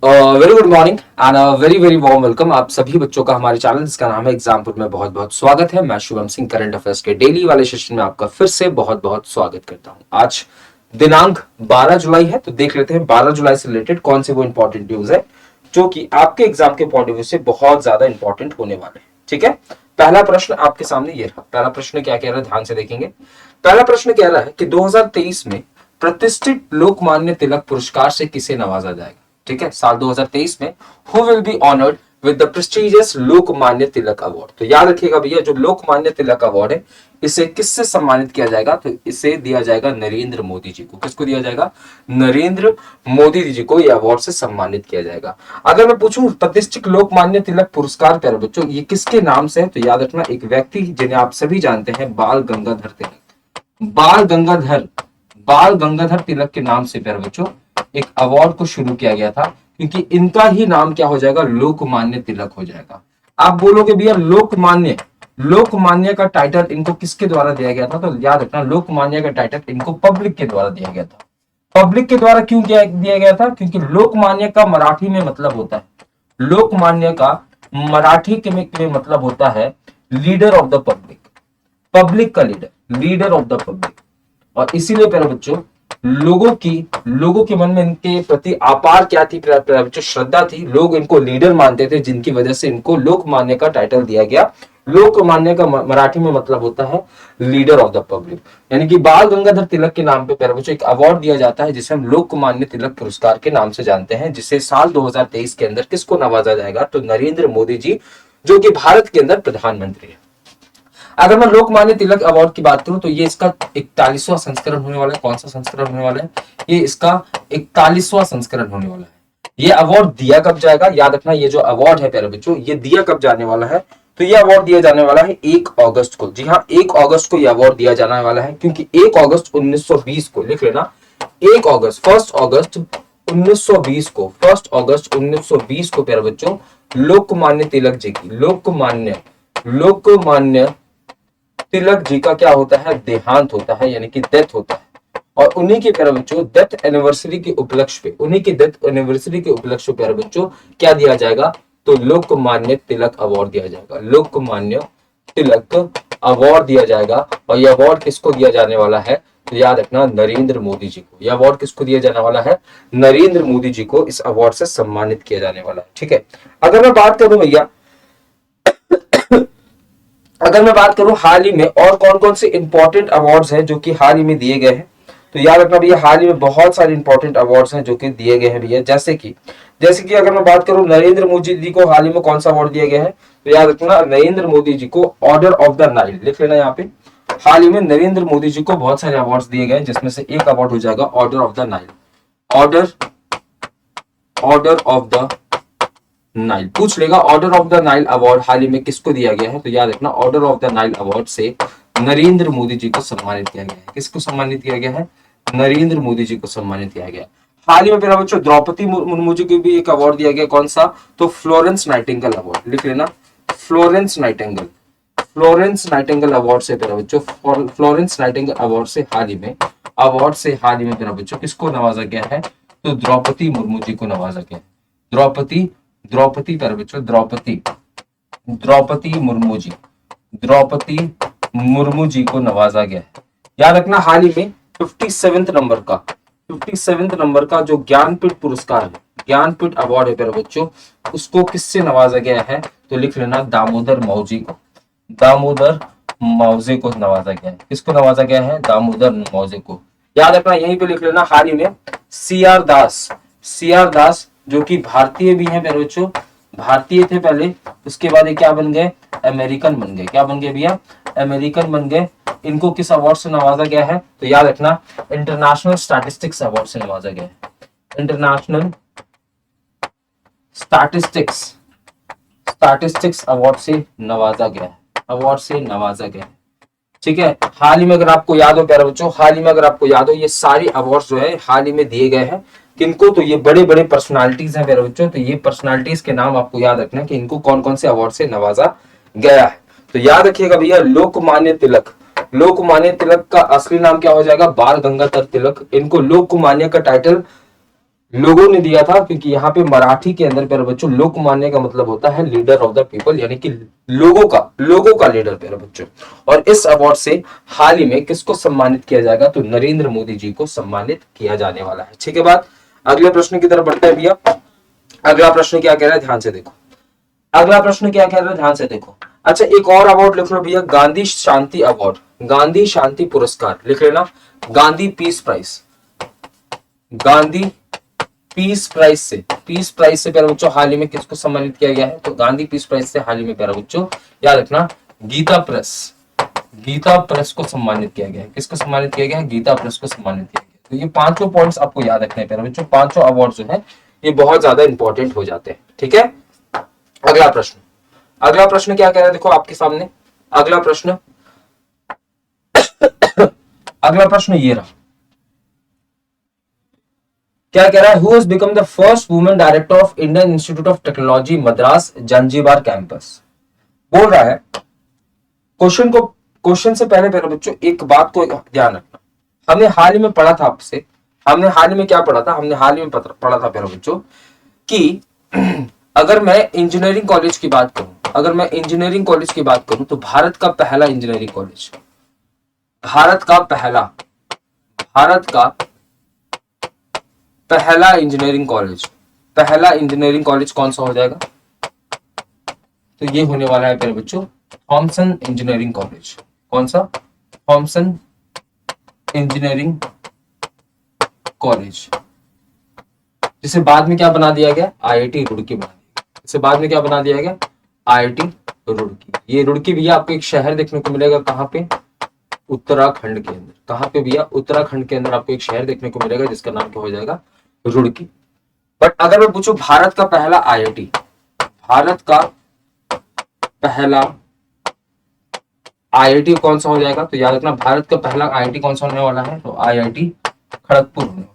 Very good morning and very very warm welcome. आप सभी बच्चों का हमारे चैनल जिसका नाम है एग्जाम्पल में बहुत बहुत स्वागत है। मैं शुभम सिंह करंट अफेयर्स के डेली वाले सेशन में आपका फिर से बहुत बहुत स्वागत करता हूं। आज दिनांक 12 जुलाई है, तो देख लेते हैं 12 जुलाई से रिलेटेड कौन से वो इंपॉर्टेंट न्यूज है जो कि आपके एग्जाम के पॉइंट ऑफ व्यू से बहुत ज्यादा इंपॉर्टेंट होने वाले हैं। ठीक है, पहला प्रश्न आपके सामने ये रहा। पहला प्रश्न क्या कह रहा है, ध्यान से देखेंगे। पहला प्रश्न कह रहा है कि 2023 में प्रतिष्ठित लोकमान्य तिलक पुरस्कार से किसे नवाजा जाएगा। ठीक है, साल 2023 में who will be honoured with the prestigious Lokmanya Tilak award. तो याद रखिएगा भैया, जो लोकमान्य तिलक अवार्ड है इसे किससे सम्मानित किया जाएगा, तो इसे दिया जाएगा नरेंद्र मोदी जी को। किसको दिया जाएगा? नरेंद्र मोदी जी को यह अवार्ड से सम्मानित किया जाएगा। अगर मैं पूछूं प्रतिष्ठित लोकमान्य तिलक पुरस्कार प्यारे बच्चों ये किसके नाम से है, तो याद रखना एक व्यक्ति जिन्हें आप सभी जानते हैं, बाल गंगाधर तिलक। बाल गंगाधर तिलक के नाम से प्यारे बच्चों एक अवार्ड को शुरू किया गया था, क्योंकि इनका ही नाम क्या हो जाएगा, लोकमान्य तिलक हो जाएगा। आप बोलोगे भैया लोकमान्य का टाइटल इनको किसके द्वारा दिया गया था, तो याद रखना लोकमान्य का टाइटल इनको पब्लिक के द्वारा दिया गया था। पब्लिक के द्वारा क्यों दिया गया था, क्योंकि लोकमान्य का मराठी में मतलब होता है, लोकमान्य का मराठी के में मतलब होता है leader of the public, public का लीडर ऑफ द पब्लिक। और इसीलिए प्यारे बच्चों लोगों के मन में इनके प्रति अपार क्या थी प्यारे बच्चों, श्रद्धा थी। लोग इनको लीडर मानते थे, जिनकी वजह से इनको लोकमान्य का टाइटल दिया गया। लोकमान्य का मराठी में मतलब होता है लीडर ऑफ द पब्लिक, यानी कि बाल गंगाधर तिलक के नाम पे प्यारे बच्चों एक अवार्ड दिया जाता है जिसे हम लोकमान्य तिलक पुरस्कार के नाम से जानते हैं, जिसे साल 2023 के अंदर किसको नवाजा जाएगा, तो नरेंद्र मोदी जी, जो कि भारत के अंदर प्रधानमंत्री है। अगर मैं लोकमान्य तिलक अवार्ड की बात करूं तो ये इसका 41वां संस्करण होने वाला है। कौन सा संस्करण होने वाला है? ये इसका 41वां संस्करण होने वाला है। ये अवार्ड दिया कब जाएगा, याद रखना ये जो अवार्ड है प्यारे बच्चों ये दिया कब जाने वाला है, तो ये अवार्ड दिया जाने वाला है 1 अगस्त को। जी हाँ, 1 अगस्त को ये अवार्ड दिया जाने वाला है, क्योंकि 1 अगस्त 1920 को, लिख लेना 1 अगस्त 1 अगस्त 1920 को, 1 अगस्त 1920 को प्यारे बच्चों लोकमान्य तिलक जी की, लोकमान्य तिलक जी का क्या होता है, देहांत होता है, यानी कि डेथ होता है। और उन्हीं के प्यारे बच्चों डेथ एनिवर्सरी के उपलक्ष्य पे, उन्हीं के डेथ एनिवर्सरी के उपलक्ष्य पे प्यारे बच्चों क्या दिया जाएगा, तो लोकमान्य तिलक अवार्ड दिया जाएगा, लोकमान्य तिलक अवार्ड दिया जाएगा। और यह अवार्ड किसको दिया जाने वाला है, तो याद रखना नरेंद्र मोदी जी को। यह अवार्ड किसको दिया जाने वाला है, नरेंद्र मोदी जी को इस अवार्ड से सम्मानित किया जाने वाला है। ठीक है, अगर मैं बात करूं भैया, हाल ही में और कौन कौन से इंपॉर्टेंट अवार्ड्स हैं जो कि हाल ही में दिए गए हैं, तो याद रखना भैया हाल ही में बहुत सारे इंपॉर्टेंट अवार्ड्स हैं जो कि दिए गए हैं भैया। जैसे कि अगर मैं बात करूं नरेंद्र मोदी जी को हाल ही में कौन सा अवार्ड दिया गया है, तो याद रखना नरेंद्र मोदी जी को ऑर्डर ऑफ द नाइल, लिख लेना यहाँ पे। हाल ही में नरेंद्र मोदी जी को बहुत सारे अवार्ड्स दिए गए, जिसमें से एक अवार्ड हो जाएगा order of the Nile. Order of the Nile पूछ लेगा, order of the Nile award हाल ही में किसको दिया गया है, तो याद रखना order of the Nile award से नरेंद्र मोदी जी को सम्मानित किया गया है। किसको सम्मानित किया गया है, नरेंद्र मोदी जी को सम्मानित किया गया। हाल ही में मेरा बच्चों द्रौपदी मुर्मू जी को भी एक अवार्ड दिया गया, कौन सा, तो फ्लोरेंस नाइटिंगेल अवार्ड, लिख लेना फ्लोरेंस नाइटिंगेल अवार्ड से मेरा बच्चों, फ्लोरेंस नाइटिंगेल अवार्ड से हाल ही में मेरा बच्चों किसको नवाजा गया है, तो द्रौपदी मुर्मू जी को नवाजा गया। द्रौपदी मुर्मू जी को नवाजा गया है। याद रखना हाल ही में 57th नंबर का जो ज्ञानपीठ पुरस्कार है, ज्ञानपीठ अवार्ड है प्यारे बच्चों, उसको किससे नवाजा गया है, तो लिख लेना दामोदर मावजी को नवाजा गया है। किसको नवाजा गया है, दामोदर मावजी को। याद रखना यहीं पे लिख लेना हाल ही में सी आर दास जो कि भारतीय भी हैं मेरे बच्चों, भारतीय थे पहले, उसके बाद ये क्या बन गए, अमेरिकन बन गए। क्या बन गए भैया, अमेरिकन बन गए। इनको किस अवार्ड से नवाजा गया है, तो याद रखना इंटरनेशनल स्टैटिस्टिक्स अवार्ड से नवाजा गया है। इंटरनेशनल स्टैटिस्टिक्स अवार्ड से नवाजा गया है। ठीक है, हाल ही में अगर आपको याद हो प्यारे बच्चों, ये सारे अवार्ड्स जो है हाल ही में दिए गए हैं किनको, तो ये बड़े बड़े पर्सनालिटीज हैं प्यारे बच्चों। तो ये पर्सनालिटीज के नाम आपको याद रखना है कि इनको कौन कौन से अवार्ड से नवाजा गया है। तो याद रखिएगा भैया लोकमान्य तिलक का असली नाम क्या हो जाएगा, बाल गंगाधर तिलक। इनको लोकमान्य का टाइटल लोगों ने दिया था, क्योंकि यहाँ पे मराठी के अंदर प्यारे बच्चों लोकमान्य का मतलब होता है लीडर ऑफ द पीपल, यानी कि लोगों का लीडर प्यारे बच्चों। और इस अवार्ड से हाल ही में किसको सम्मानित किया जाएगा, तो नरेंद्र मोदी जी को सम्मानित किया जाने वाला है। ठीक है बात, अगले प्रश्न की तरफ बढ़ते हैं भैया। अगला प्रश्न क्या कह रहा है, ध्यान से देखो। अगला प्रश्न क्या कह रहा है, ध्यान से देखो। अच्छा, एक और अवार्ड लिख लो भैया, गांधी शांति अवार्ड, गांधी शांति पुरस्कार लिख लेना। Gandhi peace prize, Gandhi peace prize से प्यारे बच्चों हाल ही में किसको सम्मानित किया गया है, तो गांधी पीस प्राइज से हाल ही में प्यारे बच्चों याद रखना गीता प्रेस को सम्मानित किया गया है। किसको सम्मानित किया गया है, गीता प्रेस को सम्मानित किया गया है। तो ये पांचों पॉइंट्स आपको याद रखने हैं प्यारे बच्चों, पांचों अवार्ड जो है ये बहुत ज्यादा इंपॉर्टेंट हो जाते हैं। ठीक है, अगला प्रश्न, अगला प्रश्न क्या कह रहा है, देखो आपके सामने अगला प्रश्न अगला प्रश्न ये रहा, क्या कह रहा है, who has become the first women director of Indian institute of technology Madras Zanzibar campus. बोल रहा है, क्वेश्चन से पहले पहले बच्चों एक बात को ध्यान रखना। हमने हाल ही में पढ़ा था आपसे, हमने हाल ही में क्या पढ़ा था, हमने हाल ही में पढ़ा था पहले बच्चों कि अगर मैं इंजीनियरिंग कॉलेज की बात करूं, अगर मैं इंजीनियरिंग कॉलेज की बात करूं तो भारत का पहला इंजीनियरिंग कॉलेज, भारत का पहला इंजीनियरिंग कॉलेज कौन सा हो जाएगा, तो ये होने वाला है मेरे बच्चों थॉमसन इंजीनियरिंग कॉलेज। कौन सा, थॉमसन इंजीनियरिंग कॉलेज, जिसे बाद में क्या बना दिया गया, आईआईटी रुड़की बना दिया गया। इसे बाद में क्या बना दिया गया, आईआईटी रुड़की। ये रुड़की भैया आपको एक शहर देखने को मिलेगा, कहाँ पे, उत्तराखंड के अंदर। कहाँ पे भैया, उत्तराखंड के अंदर आपको एक शहर देखने को मिलेगा जिसका नाम क्या हो जाएगा, रुड़की। बट अगर मैं पूछूं भारत का पहला आईआईटी, भारत का पहला आईआईटी कौन सा हो जाएगा, तो याद रखना भारत का पहला आईआईटी कौन सा होने वाला है, तो आईआईटी खड़गपुर होने वाला है।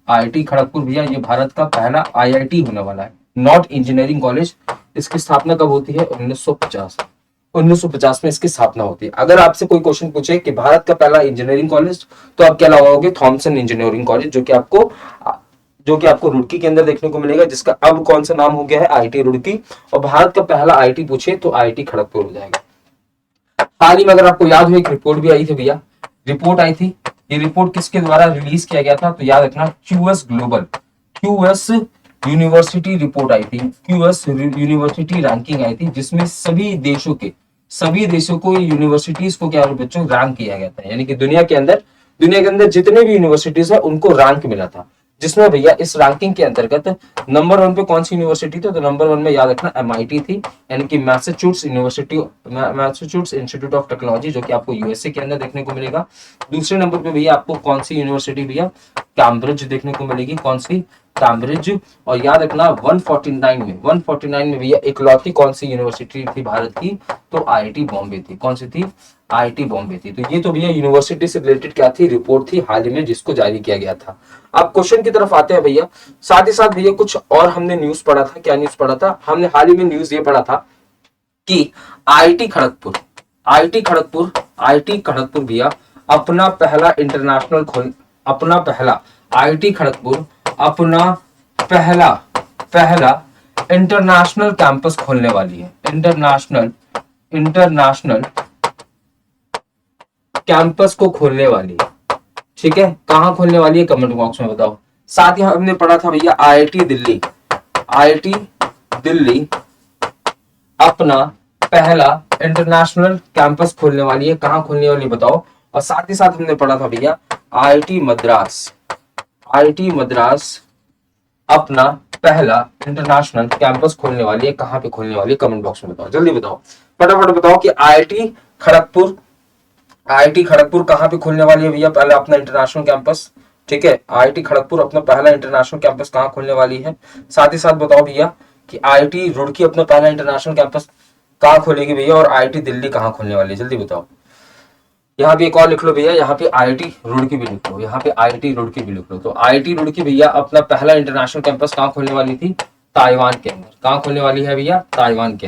आईआईटी खड़गपुर भैया ये भारत का पहला आईआईटी होने वाला है, नॉट इंजीनियरिंग कॉलेज। इसकी स्थापना कब होती है, 1950 में इसकी स्थापना होती है। अगर आपसे कोई क्वेश्चन पूछे कि भारत का पहला इंजीनियरिंग कॉलेज, तो आप क्या लगाओगे, थॉमसन इंजीनियरिंग कॉलेज, जो कि आपको रुड़की के अंदर देखने को मिलेगा, जिसका अब कौन सा नाम हो गया है, आईआईटी रुड़की। और भारत का पहला आईआईटी पूछे तो आईआईटी खड़गपुर हो जाएगा। हाल ही में अगर आपको याद हो एक रिपोर्ट भी आई थी भैया, रिपोर्ट आई थी, ये रिपोर्ट किसके द्वारा रिलीज किया गया था, तो याद रखना क्यूएस यूनिवर्सिटी रिपोर्ट आई थी, क्यूएस यूनिवर्सिटी रैंकिंग आई थी, जिसमें सभी देशों को यूनिवर्सिटीज को क्या बच्चों रैंक किया गया था, यानी कि दुनिया के अंदर जितने भी यूनिवर्सिटीज है उनको रैंक मिला था, जिसमें भैया इस रैंकिंग के अंतर्गत नंबर 1 पे कौन सी यूनिवर्सिटी थी, तो नंबर 1 में याद रखना एमआईटी थी, यानी कि मैसाचुसेट्स इंस्टीट्यूट ऑफ टेक्नोलॉजी, जो कि आपको यूएसए के अंदर देखने को मिलेगा। दूसरे नंबर पे भैया आपको कौन सी यूनिवर्सिटी भैया, कैम्ब्रिज देखने को मिलेगी, कौन सी, कैम्ब्रिज। और याद रखना 149 में भैया इकलौती कौन सी यूनिवर्सिटी थी भारत की, तो आईआईटी बॉम्बे थी। कौन सी थी, आईआईटी बॉम्बे थी। तो ये तो भैया यूनिवर्सिटी से रिलेटेड क्या थी, रिपोर्ट थी हाल ही में जिसको जारी किया गया था। अब क्वेश्चन की तरफ आते हैं भैया, साथ ही साथ भैया कुछ और हमने न्यूज पढ़ा था। क्या न्यूज पढ़ा था, हमने हाल ही में न्यूज ये पढ़ा था कि आईआईटी खड़गपुर भैया अपना पहला इंटरनेशनल कैंपस खोलने वाली है। इंटरनेशनल कैंपस को खोलने वाली है, ठीक है। कहां खोलने वाली है, कमेंट बॉक्स में बताओ। साथ ही हमने पढ़ा था भैया आईआईटी दिल्ली अपना पहला इंटरनेशनल कैंपस खोलने वाली है। कहां खोलने वाली बताओ। और साथ ही साथ हमने पढ़ा था भैया आईआईटी मद्रास अपना पहला इंटरनेशनल कैंपस खोलने वाली है। कहां पे खोलने वाली है, कमेंट बॉक्स में बताओ, जल्दी बताओ, फटाफट बताओ कि आईआईटी खड़गपुर कहां पे खोलने वाली है भैया पहला अपना इंटरनेशनल कैंपस, ठीक है। आईआईटी खड़गपुर अपना पहला इंटरनेशनल कैंपस कहां खोलने वाली है। साथ ही साथ बताओ भैया कि आईआईटी रुड़की अपना पहला इंटरनेशनल कैंपस कहां खोलेगी भैया, और आईआईटी दिल्ली कहां खोलने वाली है, जल्दी बताओ। यहाँ पे एक और लिख लो भैया, यहाँ पे आईआईटी रुड़की भी लिख लो, यहाँ पे आईआईटी रुड़की भी लिख लो। तो आईआईटी रुड़की भैया अपना पहला इंटरनेशनल कैंपस कहाँ खोलने वाली थी, ताइवान के अंदर। कहाँ खोलने वाली है भैया, ताइवान के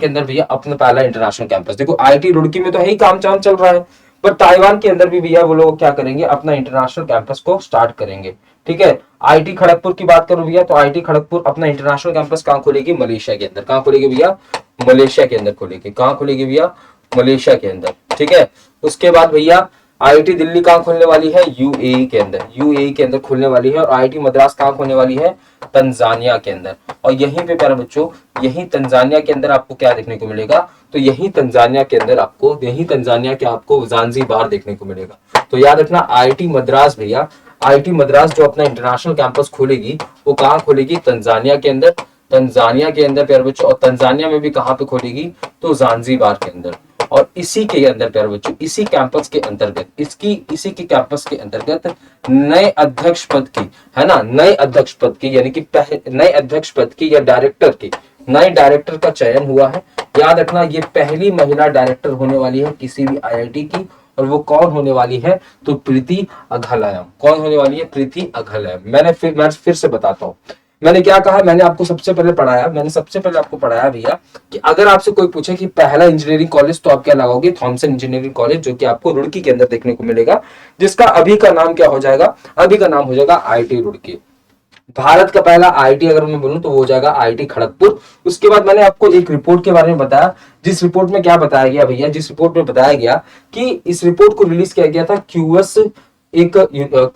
अंदर भैया अपना पहला इंटरनेशनल कैंपस। देखो आईआईटी रुड़की में तो है ही काम चल रहा है, बट ताइवान के अंदर भी भैया वो लोग क्या करेंगे, अपना इंटरनेशनल कैंपस को स्टार्ट करेंगे, ठीक है। आईटी खड़गपुर की बात करूं भैया, तो आईटी खड़गपुर अपना इंटरनेशनल कैंपस कहाँ खोलेगी? मलेशिया के अंदर। कहाँ खोलेगी भैया? मलेशिया के अंदर खोलेगी। कहाँ खोलेगी भैया? मलेशिया के अंदर। ठीक है, उसके बाद भैया आईआईटी दिल्ली कहाँ खोलने वाली है? यूएई के अंदर। यूएई के अंदर खोलने वाली है। और आईआईटी मद्रास कहाँ खोलने वाली है? तंजानिया के अंदर। और यहीं पे प्यारे बच्चों, यहीं तंजानिया के अंदर आपको क्या देखने को मिलेगा? तो यहीं तंजानिया के अंदर आपको, यहीं तंजानिया के आपको ज़ांज़ीबार देखने को मिलेगा। तो याद रखना आईआईटी मद्रास भैया, आईआईटी मद्रास जो अपना इंटरनेशनल कैंपस खोलेगी वो कहाँ खोलेगी? तंजानिया के अंदर। तंजानिया के अंदर प्यारे बच्चों, और तंजानिया में भी कहाँ पे खोलेगी? तो ज़ांज़ीबार के अंदर। और इसी के अंदर प्यारे बच्चों, इसी कैंपस के अंतर्गत, इसी के कैंपस के अंतर्गत नए अध्यक्ष पद की, है ना, नए अध्यक्ष पद की, यानी कि नए अध्यक्ष पद की या डायरेक्टर की, नए डायरेक्टर का चयन हुआ है। याद रखना ये पहली महिला डायरेक्टर होने वाली है किसी भी आईआईटी की। और वो कौन होने वाली है? तो प्रीति अघालयम। कौन होने वाली है? प्रीति अघालयम। मैं फिर से बताता हूँ, मैंने क्या कहा? मैंने आपको सबसे पहले पढ़ाया, मैंने सबसे पहले आपको पढ़ाया भैया कि अगर आपसे कोई पूछे कि पहला इंजीनियरिंग कॉलेज, तो आप क्या लगाओगे? थॉमसन इंजीनियरिंग कॉलेज, जो कि आपको रुड़की के अंदर देखने को मिलेगा, जिसका अभी का नाम क्या हो जाएगा? अभी का नाम हो जाएगा आईआईटी रुड़की। भारत का पहला आईआईटी अगर मैं बोलूं तो वो हो जाएगा आईआईटी खड़गपुर। उसके बाद मैंने आपको एक रिपोर्ट के बारे में बताया, जिस रिपोर्ट में क्या बताया गया भैया? जिस रिपोर्ट में बताया गया कि इस रिपोर्ट को रिलीज किया गया था क्यूएस, एक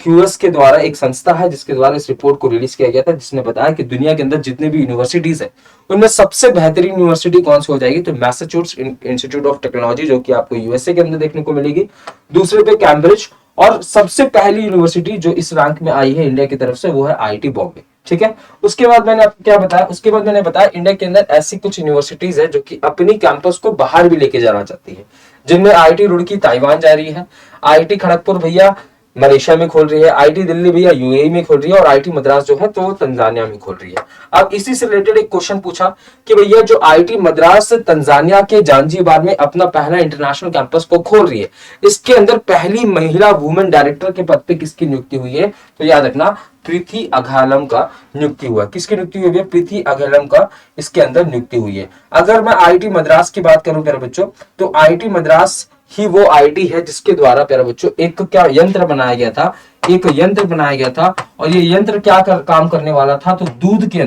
क्यूएस के द्वारा, एक संस्था है जिसके द्वारा इस रिपोर्ट को रिलीज किया गया था, जिसने बताया कि दुनिया के अंदर जितने भी यूनिवर्सिटीज है उनमें सबसे बेहतरीन यूनिवर्सिटी कौन सी हो जाएगी? तो मैसाचुसेट्स इंस्टीट्यूट ऑफ टेक्नोलॉजी, जो कि आपको यूएसए के अंदर देखने को मिलेगी। दूसरे पे कैम्ब्रिज, और सबसे पहली यूनिवर्सिटी जो इस रैंक में आई है इंडिया की तरफ से वो है आईआईटी बॉम्बे। ठीक है, उसके बाद मैंने आपको क्या बताया? उसके बाद मैंने बताया इंडिया के अंदर ऐसी कुछ यूनिवर्सिटीज है जो कि अपनी कैंपस को बाहर भी लेके जाना चाहती है, जिनमें आईआईटी रुड़की ताइवान जा रही है, आईआईटी खड़गपुर भैया मलेशिया में खोल रही है, आईआईटी दिल्ली भैया यूएई में खोल रही है, और आईआईटी मद्रास जो है तो वो तंजानिया में खोल रही है। अब इसी से रिलेटेड एक क्वेश्चन पूछा कि भैया जो आईआईटी मद्रास तंजानिया के जांजीबार में अपना पहला इंटरनेशनल कैंपस को खोल रही है, इसके अंदर पहली महिला वुमेन डायरेक्टर के पद पे किसकी नियुक्ति हुई है? तो याद रखना प्रीति अघालम का नियुक्ति हुआ। किसकी नियुक्ति हुई है? प्रीति अघालम का इसके अंदर नियुक्ति हुई है। अगर मैं आईआईटी मद्रास की बात करूं प्यारे बच्चों, तो आईआईटी मद्रास ही वो आईआईटी है जिसके द्वारा प्यारे बच्चों एक क्या यंत्र बनाया गया था? एक यंत्र बनाया गया था, और ये यंत्र क्या काम करने वाला था? तो दूध के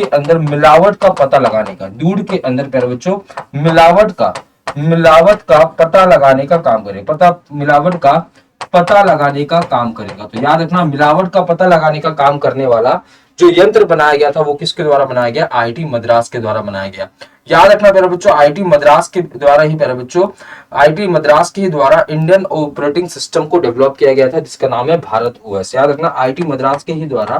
अंदर मिलावट का पता लगाने का, दूध के अंदर प्यारे बच्चों मिलावट का पता लगाने का काम करेगा, मिलावट का पता लगाने का काम करेगा। तो याद रखना मिलावट का पता लगाने का काम करने वाला जो यंत्र बनाया गया था वो किसके द्वारा बनाया गया? आईआईटी मद्रास के द्वारा बनाया गया। याद रखना प्यारे बच्चों आईआईटी मद्रास के द्वारा ही, प्यारे बच्चों आईआईटी मद्रास के द्वारा इंडियन ऑपरेटिंग सिस्टम को डेवलप किया गया था, जिसका नाम है भारत ओएस। याद रखना आईआईटी मद्रास के ही द्वारा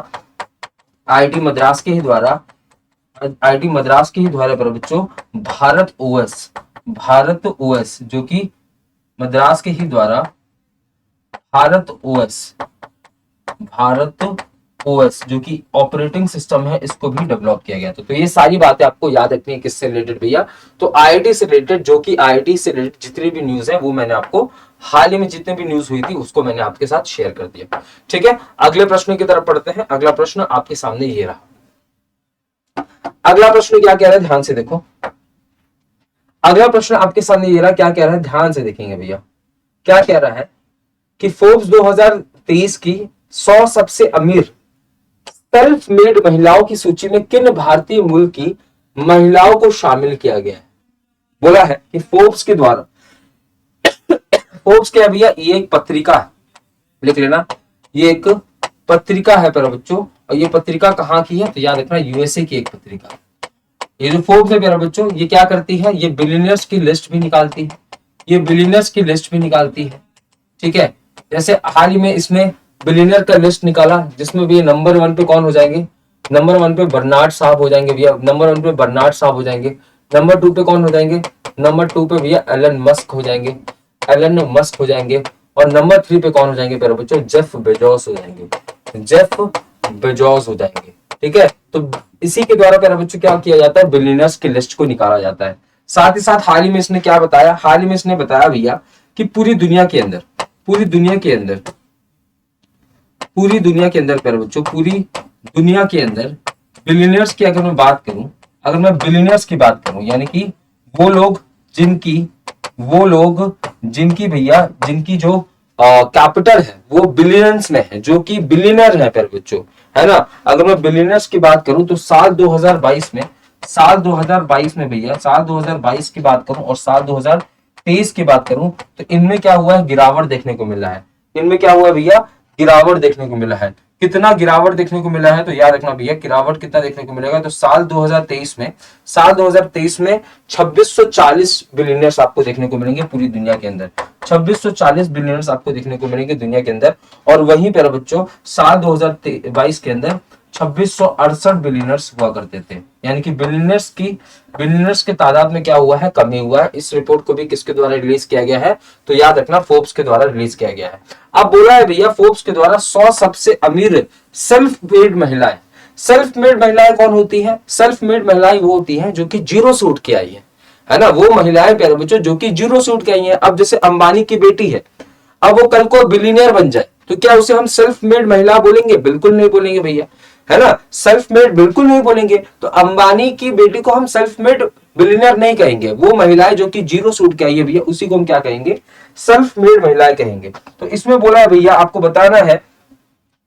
प्यारे बच्चों भारत ओएस जो कि मद्रास के ही द्वारा भारत ओएस जो कि ऑपरेटिंग सिस्टम है, इसको भी डेवलप किया गया था। तो ये सारी बातें आपको याद रखनी है किससे रिलेटेड भैया? तो आईआईटी से रिलेटेड, जो कि आईआईटी से रिलेटेड जितनी भी न्यूज है वो मैंने आपको हाल ही में जितने भी न्यूज हुई थी उसको मैंने आपके साथ शेयर कर दिया। ठीक है, अगले प्रश्न की तरफ पढ़ते हैं। अगला प्रश्न आपके सामने ये रहा। अगला प्रश्न क्या कह रहा है? ध्यान से देखो। अगला प्रश्न आपके सामने ये रहा, क्या कह रहा है? ध्यान से देखेंगे भैया। क्या कह रहा है कि फोर्ब्स 2023 की 100 सबसे अमीर सेल्फ मेड महिलाओं की सूची में किन भारतीय मूल की महिलाओं को शामिल किया गया है? बोला है कि फोर्ब्स के द्वारा, फोर्ब्स क्या है भैया? ये एक पत्रिका है, लिख लेना, ये एक पत्रिका है प्यारे बच्चों। और ये पत्रिका कहाँ की है? तो याद रखना यूएसए की एक पत्रिका। ये जो फोर्ब्स है प्यारे बच्चों, ये क्या करती है? ये बिलियनियर्स की लिस्ट भी निकालती है, ठीक है। जैसे हाल ही में इसने बिलियनियर का लिस्ट निकाला, जिसमें भी नंबर 1 पे कौन हो जाएंगे? नंबर 1 पे बर्नार्ड साहब हो जाएंगे भैया, नंबर 2 पे कौन हो जाएंगे? नंबर 2 पे भैया एलन मस्क हो जाएंगे, और नंबर 3 पे कौन हो जाएंगे प्यारे बच्चों? जेफ बेजोस हो जाएंगे, ठीक है। तो इसी के द्वारा प्यारे बच्चों क्या किया जाता है? बिलियनियर्स की लिस्ट को निकाला जाता है। साथ ही साथ हाल ही में इसने क्या बताया? हाल ही में इसने बताया भैया कि पूरी दुनिया के अंदर प्यारे बच्चों, पूरी दुनिया के अंदर बिलियनियर्स की अगर मैं बात करूं, यानी कि वो लोग जिनकी भैया, जिनकी जो कैपिटल है वो बिलियंस में है, जो कि बिलियनर है प्यारे बच्चों, है ना। अगर मैं बिलियनर्स की बात करूं तो साल 2022 में भैया, साल 2022 की बात करूं और साल 2023 की बात करूं तो इनमें क्या हुआ है, गिरावट देखने को मिला है। इनमें क्या हुआ है भैया, गिरावट देखने को मिला है। कितना गिरावट देखने को मिला है, तो याद रखना भैया गिरावट कितना देखने को मिलेगा, तो साल 2023 में 2640 बिलियनर्स आपको देखने को मिलेंगे पूरी दुनिया के अंदर। 2640 बिलियनर्स आपको देखने को मिलेंगे दुनिया के अंदर। और वहीं पर बच्चों साल 2022 के अंदर 2668 बिलियनर्स हुआ करते थे। यानी कि बिलियनर्स के तादाद में क्या हुआ है, कमी हुआ है। इस रिपोर्ट को भी किसके द्वारा रिलीज किया गया है, तो याद रखना फोर्ब्स के द्वारा रिलीज किया गया है। अब बोला है भैया फोर्ब्स के द्वारा 100 सबसे अमीर सेल्फ मेड महिलाएं। सेल्फ मेड महिलाएं कौन होती है, सेल्फ मेड महिलाएं वो होती हैं जो कि जीरो से उठ के आई है ना। वो महिलाएं प्यारे बच्चों जो कि जीरो से उठ के आई हैं। अब जैसे अंबानी की बेटी है, अब वो कल को बिलियनियर बन जाए तो क्या उसे हम सेल्फ मेड महिला बोलेंगे, बिल्कुल नहीं बोलेंगे भैया, है ना। सेल्फ मेड बिल्कुल नहीं बोलेंगे। तो अंबानी की बेटी को हम सेल्फ मेड बिलियनियर नहीं कहेंगे। वो महिलाएं जो कि जीरो से उठ के आई है भैया, उसी को हम क्या कहेंगे, सेल्फ मेड महिलाएं कहेंगे। तो इसमें बोला है भैया आपको बताना है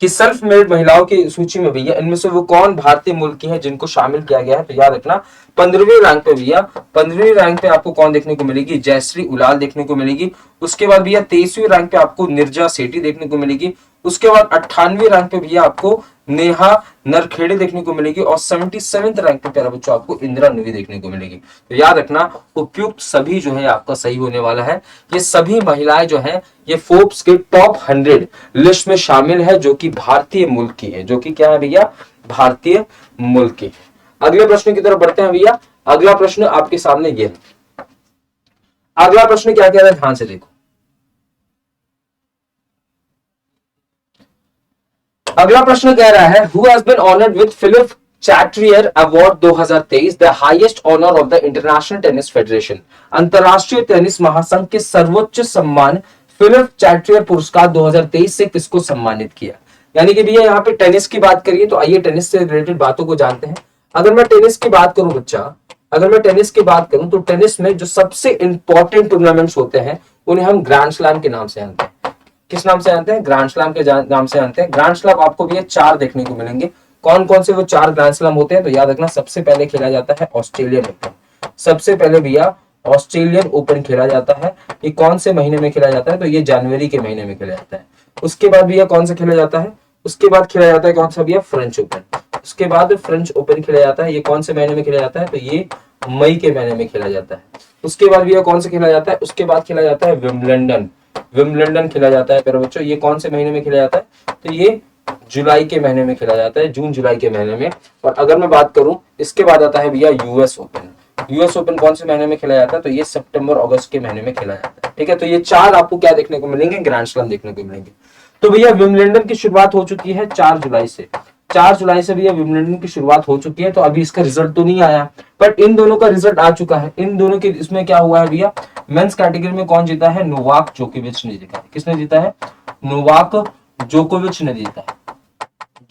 कि सेल्फ मेड महिलाओं की सूची में भैया इनमें से वो कौन भारतीय मूल की है जिनको शामिल किया गया है। तो याद रखना 15वीं रैंक पे भैया, 15वीं रैंक पे आपको कौन देखने को मिलेगी, जयश्री उलाल देखने को मिलेगी। उसके बाद भैया 23वीं रैंक पे आपको निर्जा सेठी देखने को मिलेगी। उसके बाद 98वीं रैंक पे भैया आपको नेहा नरखेड़े देखने को मिलेगी। और 77वें रैंक पे प्यारा बच्चों आपको इंदिरा नुई देखने को मिलेगी। तो याद रखना उपयुक्त सभी जो है आपका सही होने वाला है। ये सभी महिलाएं जो है ये फोर्ब्स के टॉप 100 लिस्ट में शामिल है, जो कि भारतीय मूल की है, जो कि क्या है भैया, भारतीय मूल की। अगले प्रश्न की तरफ बढ़ते हैं भैया। अगला प्रश्न आपके सामने ये है। अगला प्रश्न क्या कह रहा है, ध्यान से देखो। अगला प्रश्न कह रहा है, who has been honoured with Philippe Chatrier award 2023, the highest honour of the International Tennis Federation. अंतरराष्ट्रीय टेनिस महासंघ के सर्वोच्च सम्मान फिलिप चैट्रियर पुरस्कार 2023 से किसको सम्मानित किया। यानी कि भैया यहाँ पे टेनिस की बात करिए तो आइए टेनिस से रिलेटेड बातों को जानते हैं। अगर मैं टेनिस की बात करूं बच्चा, अगर मैं टेनिस की बात करूं तो टेनिस में जो सबसे इंपॉर्टेंट टूर्नामेंट्स होते हैं उन्हें हम ग्रैंड स्लैम के नाम से जानते हैं। किस नाम से जानते हैं, ग्रैंड स्लैम के नाम से जानते हैं। ग्रैंड स्लैम आपको भी 4 देखने को मिलेंगे। कौन कौन से वो 4 ग्रैंड स्लैम होते हैं, तो याद रखना सबसे पहले खेला जाता है ऑस्ट्रेलियन ओपन। सबसे पहले भैया ऑस्ट्रेलियन ओपन खेला जाता है। ये कौन से महीने में खेला जाता है, तो ये जनवरी के महीने में खेला जाता है। उसके बाद भैया कौन सा खेला जाता है, उसके बाद खेला जाता है कौन सा भैया, फ्रेंच ओपन। उसके बाद फ्रेंच ओपन खेला जाता है। ये कौन से महीने में खेला जाता है, तो ये मई के महीने में खेला जाता है। उसके बाद भैया कौन सा खेला जाता है, उसके बाद खेला जाता है विंबलडन। विंबलडन खेला जाता है प्यारे बच्चों। ये कौन से महीने में खेला जाता है, तो ये जुलाई के महीने में खेला जाता है, जून जुलाई के महीने में। और अगर मैं बात करूं इसके बाद आता है भैया यूएस ओपन। यूएस ओपन कौन से महीने में खेला जाता है, तो ये सितंबर अगस्त के महीने में खेला जाता है। ठीक है, तो ये 4 आपको क्या देखने को मिलेंगे, ग्रैंड स्लैम देखने को मिलेंगे। तो भैया विंबलडन की शुरुआत हो चुकी है 4 जुलाई से। 4 जुलाई से भैया विंबलडन की शुरुआत हो चुकी है। तो अभी इसका रिजल्ट तो नहीं आया, बट इन दोनों का रिजल्ट आ चुका है। इन दोनों के इसमें क्या हुआ है भैया, मेंस कैटेगरी में कौन जीता है, नोवाक जोकोविच ने जीता है। किसने जीता है, नोवाक जोकोविच ने जीता है।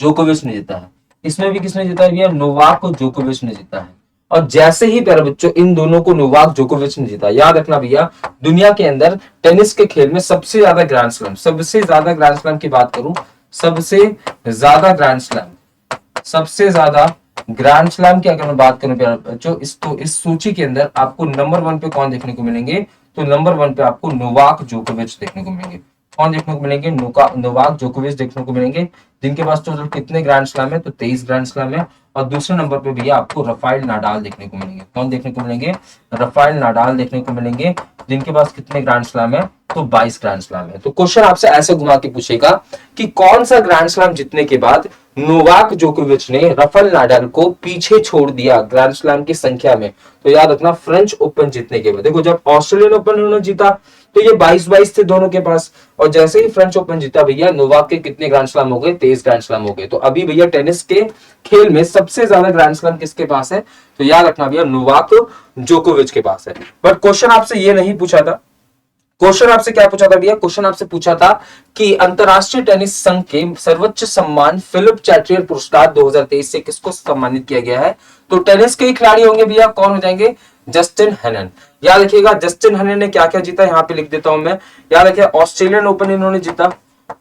जोकोविच ने जीता है। इसमें भी किसने जीता है भैया, नोवाक जोकोविच ने जीता है। और जैसे ही प्यारे बच्चों इन दोनों को नोवाक जोकोविच ने जीता, याद रखना भैया दुनिया के अंदर टेनिस के खेल में सबसे ज्यादा ग्रैंड स्लैम, सबसे ज्यादा ग्रैंड स्लैम की बात करूं, सबसे ज्यादा ग्रैंड स्लैम, सबसे ज्यादा ग्रैंड स्लैम की अगर मैं बात करूं प्यारे बच्चों, इस सूची के अंदर आपको नंबर 1 पे कौन देखने को मिलेंगे, तो नंबर 1 पे आपको नोवाक जोकोविच देखने को मिलेंगे। कौन देखने को मिलेंगे, नोवाक जोकोविच देखने को मिलेंगे, जिनके पास टोटल कितने ग्रैंड स्लैम है, तो 23 ग्रैंड स्लैम है। और दूसरे नंबर पे भैया आपको राफेल नाडाल देखने को मिलेंगे। कौन देखने को मिलेंगे, राफेल नाडाल देखने को मिलेंगे, जिनके पास कितने ग्रैंड स्लैम है, तो 22 ग्रैंड स्लैम है। तो क्वेश्चन आपसे ऐसे घुमा के पूछेगा कि कौन सा ग्रैंड स्लैम जीतने के बाद नोवाक जोकोविच ने राफेल नाडाल को पीछे छोड़ दिया ग्रैंड स्लैम की संख्या में, तो याद रखना फ्रेंच ओपन जीतने के बाद। देखो जब ऑस्ट्रेलियन ओपन उन्होंने जीता तो ये 22-22 थे दोनों के पास, और जैसे ही फ्रेंच ओपन जीता भैया नोवाक के कितने ग्रैंड स्लैम हो गए, 23 ग्रैंड स्लैम हो गए। तो अभी भैया टेनिस के खेल में सबसे ज्यादा ग्रैंड स्लैम किसके पास है, तो याद रखना भैया नोवाक जोकोविच के पास है। बट क्वेश्चन आपसे ये नहीं पूछा था, क्वेश्चन आपसे क्या पूछा था भैया, क्वेश्चन आपसे पूछा था कि अंतरराष्ट्रीय टेनिस संघ के सर्वोच्च सम्मान फिलिप चैट्रियर पुरस्कार 2023 से किसको सम्मानित किया गया है। तो टेनिस के ही खिलाड़ी होंगे भैया, कौन हो जाएंगे, जस्टिन हेनन। याद रखिएगा जस्टिन हनी ने क्या क्या जीता, यहाँ पे लिख देता हूं मैं। याद रखिए ऑस्ट्रेलियन ओपन इन्होंने जीता।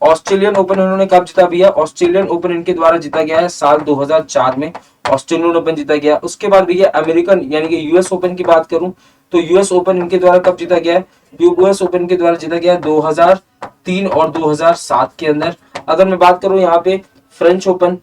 ऑस्ट्रेलियन ओपन इन्होंने कब जीता भैया? ऑस्ट्रेलियन ओपन इनके द्वारा जीता गया है साल 2004 में ऑस्ट्रेलियन ओपन जीता गया। उसके बाद भैया अमेरिकन यानी कि यूएस ओपन की बात करूं तो यूएस ओपन इनके द्वारा कब जीता गया है? यूएस ओपन के द्वारा जीता गया है 2003 और 2007 के अंदर। अगर मैं बात करूं यहाँ पे फ्रेंच ओपन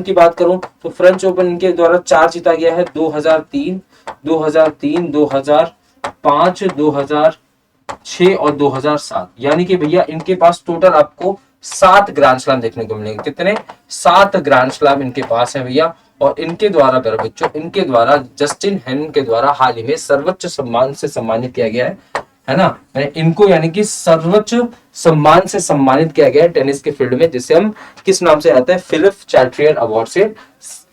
की बात करूं तो फ्रेंच ओपन इनके द्वारा 4 जीता गया है 2003, 2005, 2006 और 2007। यानी कि भैया इनके पास टोटल आपको 7 ग्रैंड स्लैम देखने को मिलेंगे। कितने? 7 ग्रैंड स्लैम इनके पास है भैया। और इनके द्वारा मेरे बच्चों, इनके द्वारा जस्टिन हेनन के द्वारा हाल ही में सर्वोच्च सम्मान से सम्मानित किया गया है ना, इनको यानी कि सर्वोच्च सम्मान से सम्मानित किया गया है टेनिस के फील्ड में, जिसे हम किस नाम से जानते हैं? फिलिप चैट्रियर अवार्ड से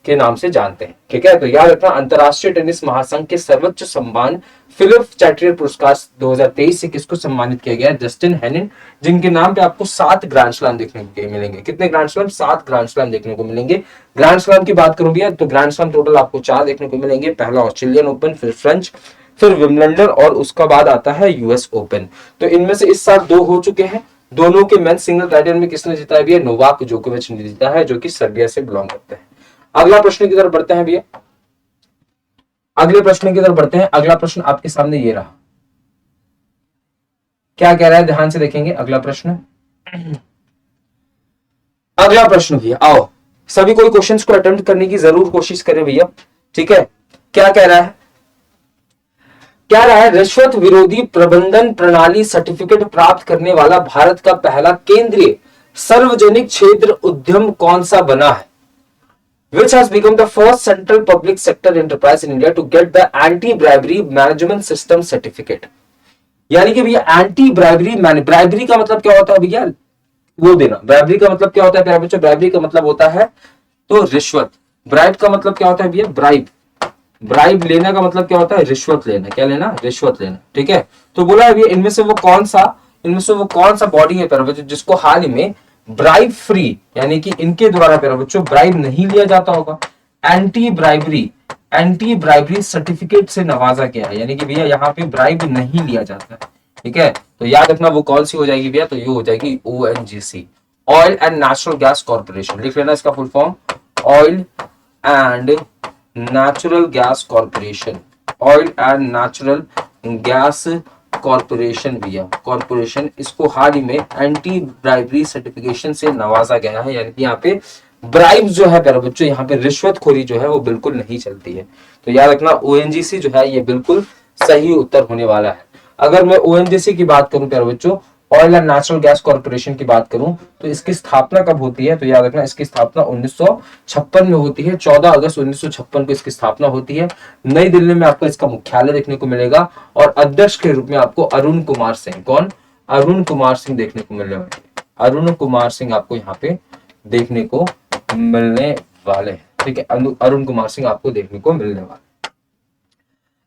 के नाम से जानते हैं। ठीक है, तो याद रखना अंतरराष्ट्रीय टेनिस महासंघ के सर्वोच्च सम्मान फिलिप चैट्रियर पुरस्कार 2023 से किसको सम्मानित किया गया है? जस्टिन हेनिन, जिनके नाम पे आपको 7 ग्रैंड स्लैम देखने को मिलेंगे। कितने ग्रैंड स्लैम? 7 ग्रैंड स्लैम देखने को मिलेंगे। ग्रैंड स्लैम की बात करूं भैया तो ग्रैंड स्लैम टोटल आपको 4 देखने को मिलेंगे। पहला ऑस्ट्रेलियन ओपन, फिर फ्रेंच, फिर विंबलडन और उसका बाद आता है यूएस ओपन। तो इनमें से इस साल 2 हो चुके हैं। दोनों के मेंस सिंगल टाइटल में किसने जीता है भैया? नोवाक जोकोविच ने जीता है, जो कि सर्बिया से बिलोंग करते हैं। अगला प्रश्न की तरफ बढ़ते हैं भैया। अगले प्रश्न की तरफ बढ़ते हैं। अगला प्रश्न आपके सामने ये रहा। क्या कह रहा है? ध्यान से देखेंगे अगला प्रश्न। अगला प्रश्न भैया आओ, सभी कोई क्वेश्चंस को अटेम्प्ट करने की जरूर कोशिश करें भैया। ठीक है, क्या कह रहा है? क्या रहा है? रिश्वत विरोधी प्रबंधन प्रणाली सर्टिफिकेट प्राप्त करने वाला भारत का पहला केंद्रीय सार्वजनिक क्षेत्र उद्यम कौन सा बना है? Which has become the first central public sector enterprise in India to get the anti-bribery management system certificate? यानी कि भैया एंटी ब्राइबरी, ब्राइबरी का मतलब क्या होता है भैया? वो देना। ब्राइबरी का मतलब क्या होता है प्यारे बच्चों? ब्राइबरी का मतलब होता है तो रिश्वत। ब्राइब का मतलब क्या होता है भैया? ब्राइब। ब्राइब लेना का मतलब क्या होता है? रिश्वत लेना। क्या लेना? रिश्वत लेना। ठीक है, तो बोला है भैया इनमें से वो कौन सा बॉडी है प्यारे बच्चों जिसको हाल ही में ब्राइब फ्री यानी कि इनके द्वारा प्यारे बच्चों ब्राइब नहीं लिया जाता होगा, एंटी ब्राइबरी सर्टिफिकेट से नवाजा गया है। यानी कि भैया यहाँ पे ब्राइब नहीं लिया जाता है। ठीक है, तो याद रखना वो कौन सी हो जाएगी भैया? तो ये हो जाएगी ONGC, oil and natural gas corporation. लिख लेना इसका full form, oil and natural gas corporation. Oil and natural gas corporation भैया, कॉर्पोरेशन। इसको हाल ही में एंटी ब्राइबरी सर्टिफिकेशन से नवाजा गया है। यानी कि यहाँ पे ब्राइब जो है प्यारे बच्चों, यहाँ पे रिश्वतखोरी जो है वो बिल्कुल नहीं चलती है। तो याद रखना ONGC जो है ये बिल्कुल सही उत्तर होने वाला है। अगर मैं ONGC की बात करूं प्यारे बच्चों, oil and natural gas corporation की बात करूं तो इसकी स्थापना कब होती है? तो याद रखना इसकी स्थापना 1956 में होती है। 14 अगस्त 1956 को इसकी स्थापना होती है। नई दिल्ली में आपको इसका मुख्यालय देखने को मिलेगा और अध्यक्ष के रूप में आपको अरुण कुमार सिंह, कौन? अरुण कुमार सिंह देखने को मिलने वाले। अरुण कुमार सिंह आपको यहाँ पे देखने को मिलने वाले हैं। ठीक है, अरुण कुमार सिंह आपको देखने को मिलने वाले।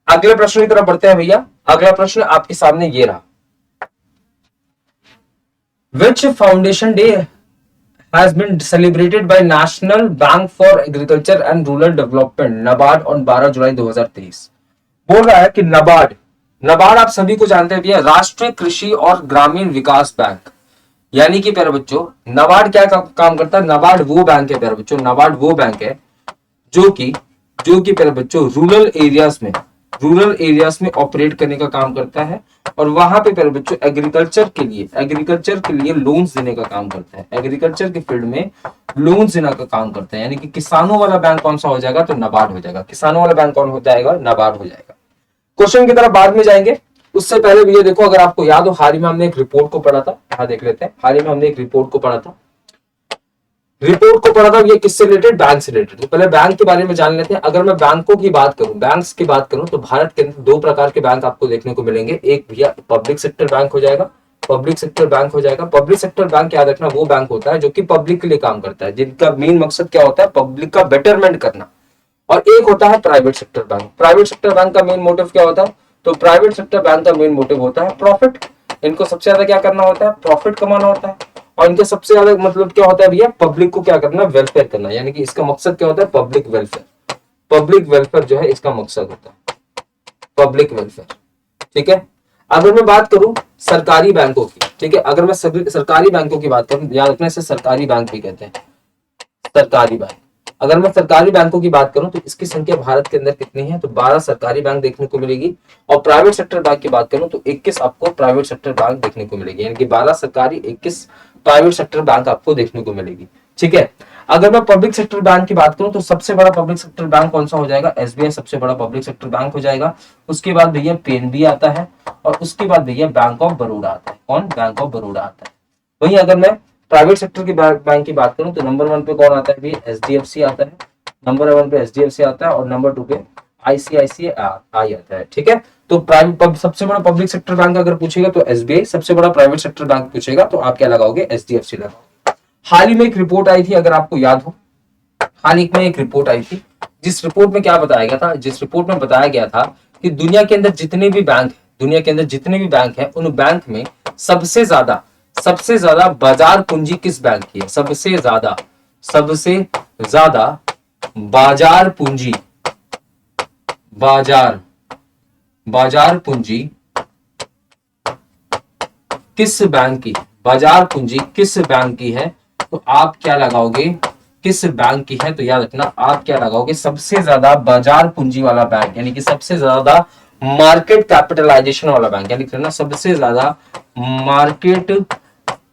अगले प्रश्न की तरफ बढ़ते हैं भैया। अगला प्रश्न आपके सामने ये रहा। Which foundation day has been celebrated by National Bank for Agriculture and Rural Development NABARD on 12 जुलाई 2023? बोल रहा है कि नबार्ड आप सभी को जानते हैं भैया, राष्ट्रीय कृषि और ग्रामीण विकास बैंक। यानी कि प्यारे बच्चों नबार्ड क्या काम करता है? नबार्ड वो बैंक है प्यारे बच्चों, नबार्ड वो बैंक है जो कि प्यारे बच्चों रूरल एरियाज में ऑपरेट करने का काम करता है और वहां पे प्यारे बच्चों एग्रीकल्चर के लिए लोन्स देने का काम करता है। एग्रीकल्चर के फील्ड में लोन्स देने का काम करता है। यानी कि किसानों वाला बैंक कौन सा हो जाएगा? तो नबार्ड हो जाएगा। किसानों वाला बैंक कौन हो जाएगा? नबार्ड हो जाएगा। क्वेश्चन की तरफ बाद में जाएंगे, उससे पहले भी ये देखो, अगर आपको याद हो हाल ही में हमने एक रिपोर्ट को पढ़ा था। यहाँ देख लेते हैं, हाल ही में हमने एक रिपोर्ट को पढ़ा था। ये किससे रिलेटेड? बैंक से रिलेटेड। तो पहले बैंक के बारे में जान लेते हैं। अगर मैं बैंकों की बात करूं, बैंक्स की बात करूं तो भारत के अंदर 2 प्रकार के बैंक आपको देखने को मिलेंगे। एक भैया पब्लिक सेक्टर बैंक हो जाएगा। पब्लिक सेक्टर बैंक याद रखना वो बैंक होता है जो कि पब्लिक के लिए काम करता है, जिनका मेन मकसद क्या होता है? पब्लिक का बेटरमेंट करना। और एक होता है private sector bank. Private sector bank का मेन मोटिव क्या होता है? तो प्राइवेट सेक्टर बैंक का मेन मोटिव होता है प्रॉफिट। इनको सबसे ज्यादा क्या करना होता है? प्रॉफिट कमाना होता है। और इनके सबसे ज्यादा मतलब क्या होता है भैया? पब्लिक को क्या करना? वेलफेयर करना। यानी कि इसका मकसद क्या होता है? पब्लिक वेलफेयर जो है इसका मकसद होता है। पब्लिक वेलफेयर, ठीक है। अगर मैं बात करूं सरकारी बैंकों की, ठीक है, अगर मैं सरकारी बैंकों की बात करूं, याद रखना इसे सरकारी बैंक भी कहते हैं, सरकारी बैंक। अगर मैं सरकारी बैंकों की बात करूं तो इसकी संख्या भारत के अंदर कितनी है, तो 12 सरकारी बैंक देखने को मिलेगी। और प्राइवेट सेक्टर बैंक की बात करूं तो 21 आपको प्राइवेट सेक्टर बैंक देखने को मिलेगी, यानी कि 12 सरकारी 21 प्राइवेट सेक्टर बैंक आपको देखने को मिलेगी, ठीक है। अगर मैं पब्लिक सेक्टर बैंक की बात करूं तो सबसे बड़ा पब्लिक सेक्टर बैंक कौन सा हो जाएगा, एसबीआई सबसे बड़ा पब्लिक सेक्टर बैंक हो जाएगा। उसके बाद भैया पीएनबी आता है, और उसके बाद भैया बैंक ऑफ बड़ौदा आता है। कौन, बैंक ऑफ बड़ौदा आता है। वहीं अगर मैं प्राइवेट सेक्टर की बैंक की बात करूं तो नंबर 1 पे कौन आता है, एचडीएफसी आता है, नंबर 1 पे एचडीएफसी आता है, और नंबर 2 पे आईसीआईसीआई आता है, ठीक है। तो प्राइवेट सबसे बड़ा पब्लिक सेक्टर बैंक अगर पूछेगा तो एसबीआई, सबसे बड़ा प्राइवेट सेक्टर बैंक पूछेगा तो आप क्या लगाओगे, एचडीएफसी लगाओगे। हाल ही में एक रिपोर्ट आई थी, अगर आपको याद हो, हाल ही में एक रिपोर्ट आई थी, जिस रिपोर्ट में क्या बताया गया था, जिस रिपोर्ट में बताया गया था कि दुनिया के अंदर जितने भी बैंक, दुनिया के अंदर जितने भी बैंक हैं, उन बैंक में सबसे ज्यादा बाजार पूंजी किस बैंक की है, सबसे ज्यादा बाजार पूंजी, बाजार पूंजी किस बैंक की, बाजार पूंजी किस बैंक की है, तो आप क्या लगाओगे, किस बैंक की है, तो याद रखना आप क्या लगाओगे, सबसे ज्यादा बाजार पूंजी वाला बैंक, यानी कि सबसे ज्यादा मार्केट कैपिटलाइजेशन वाला बैंक, यानी कि सबसे ज्यादा मार्केट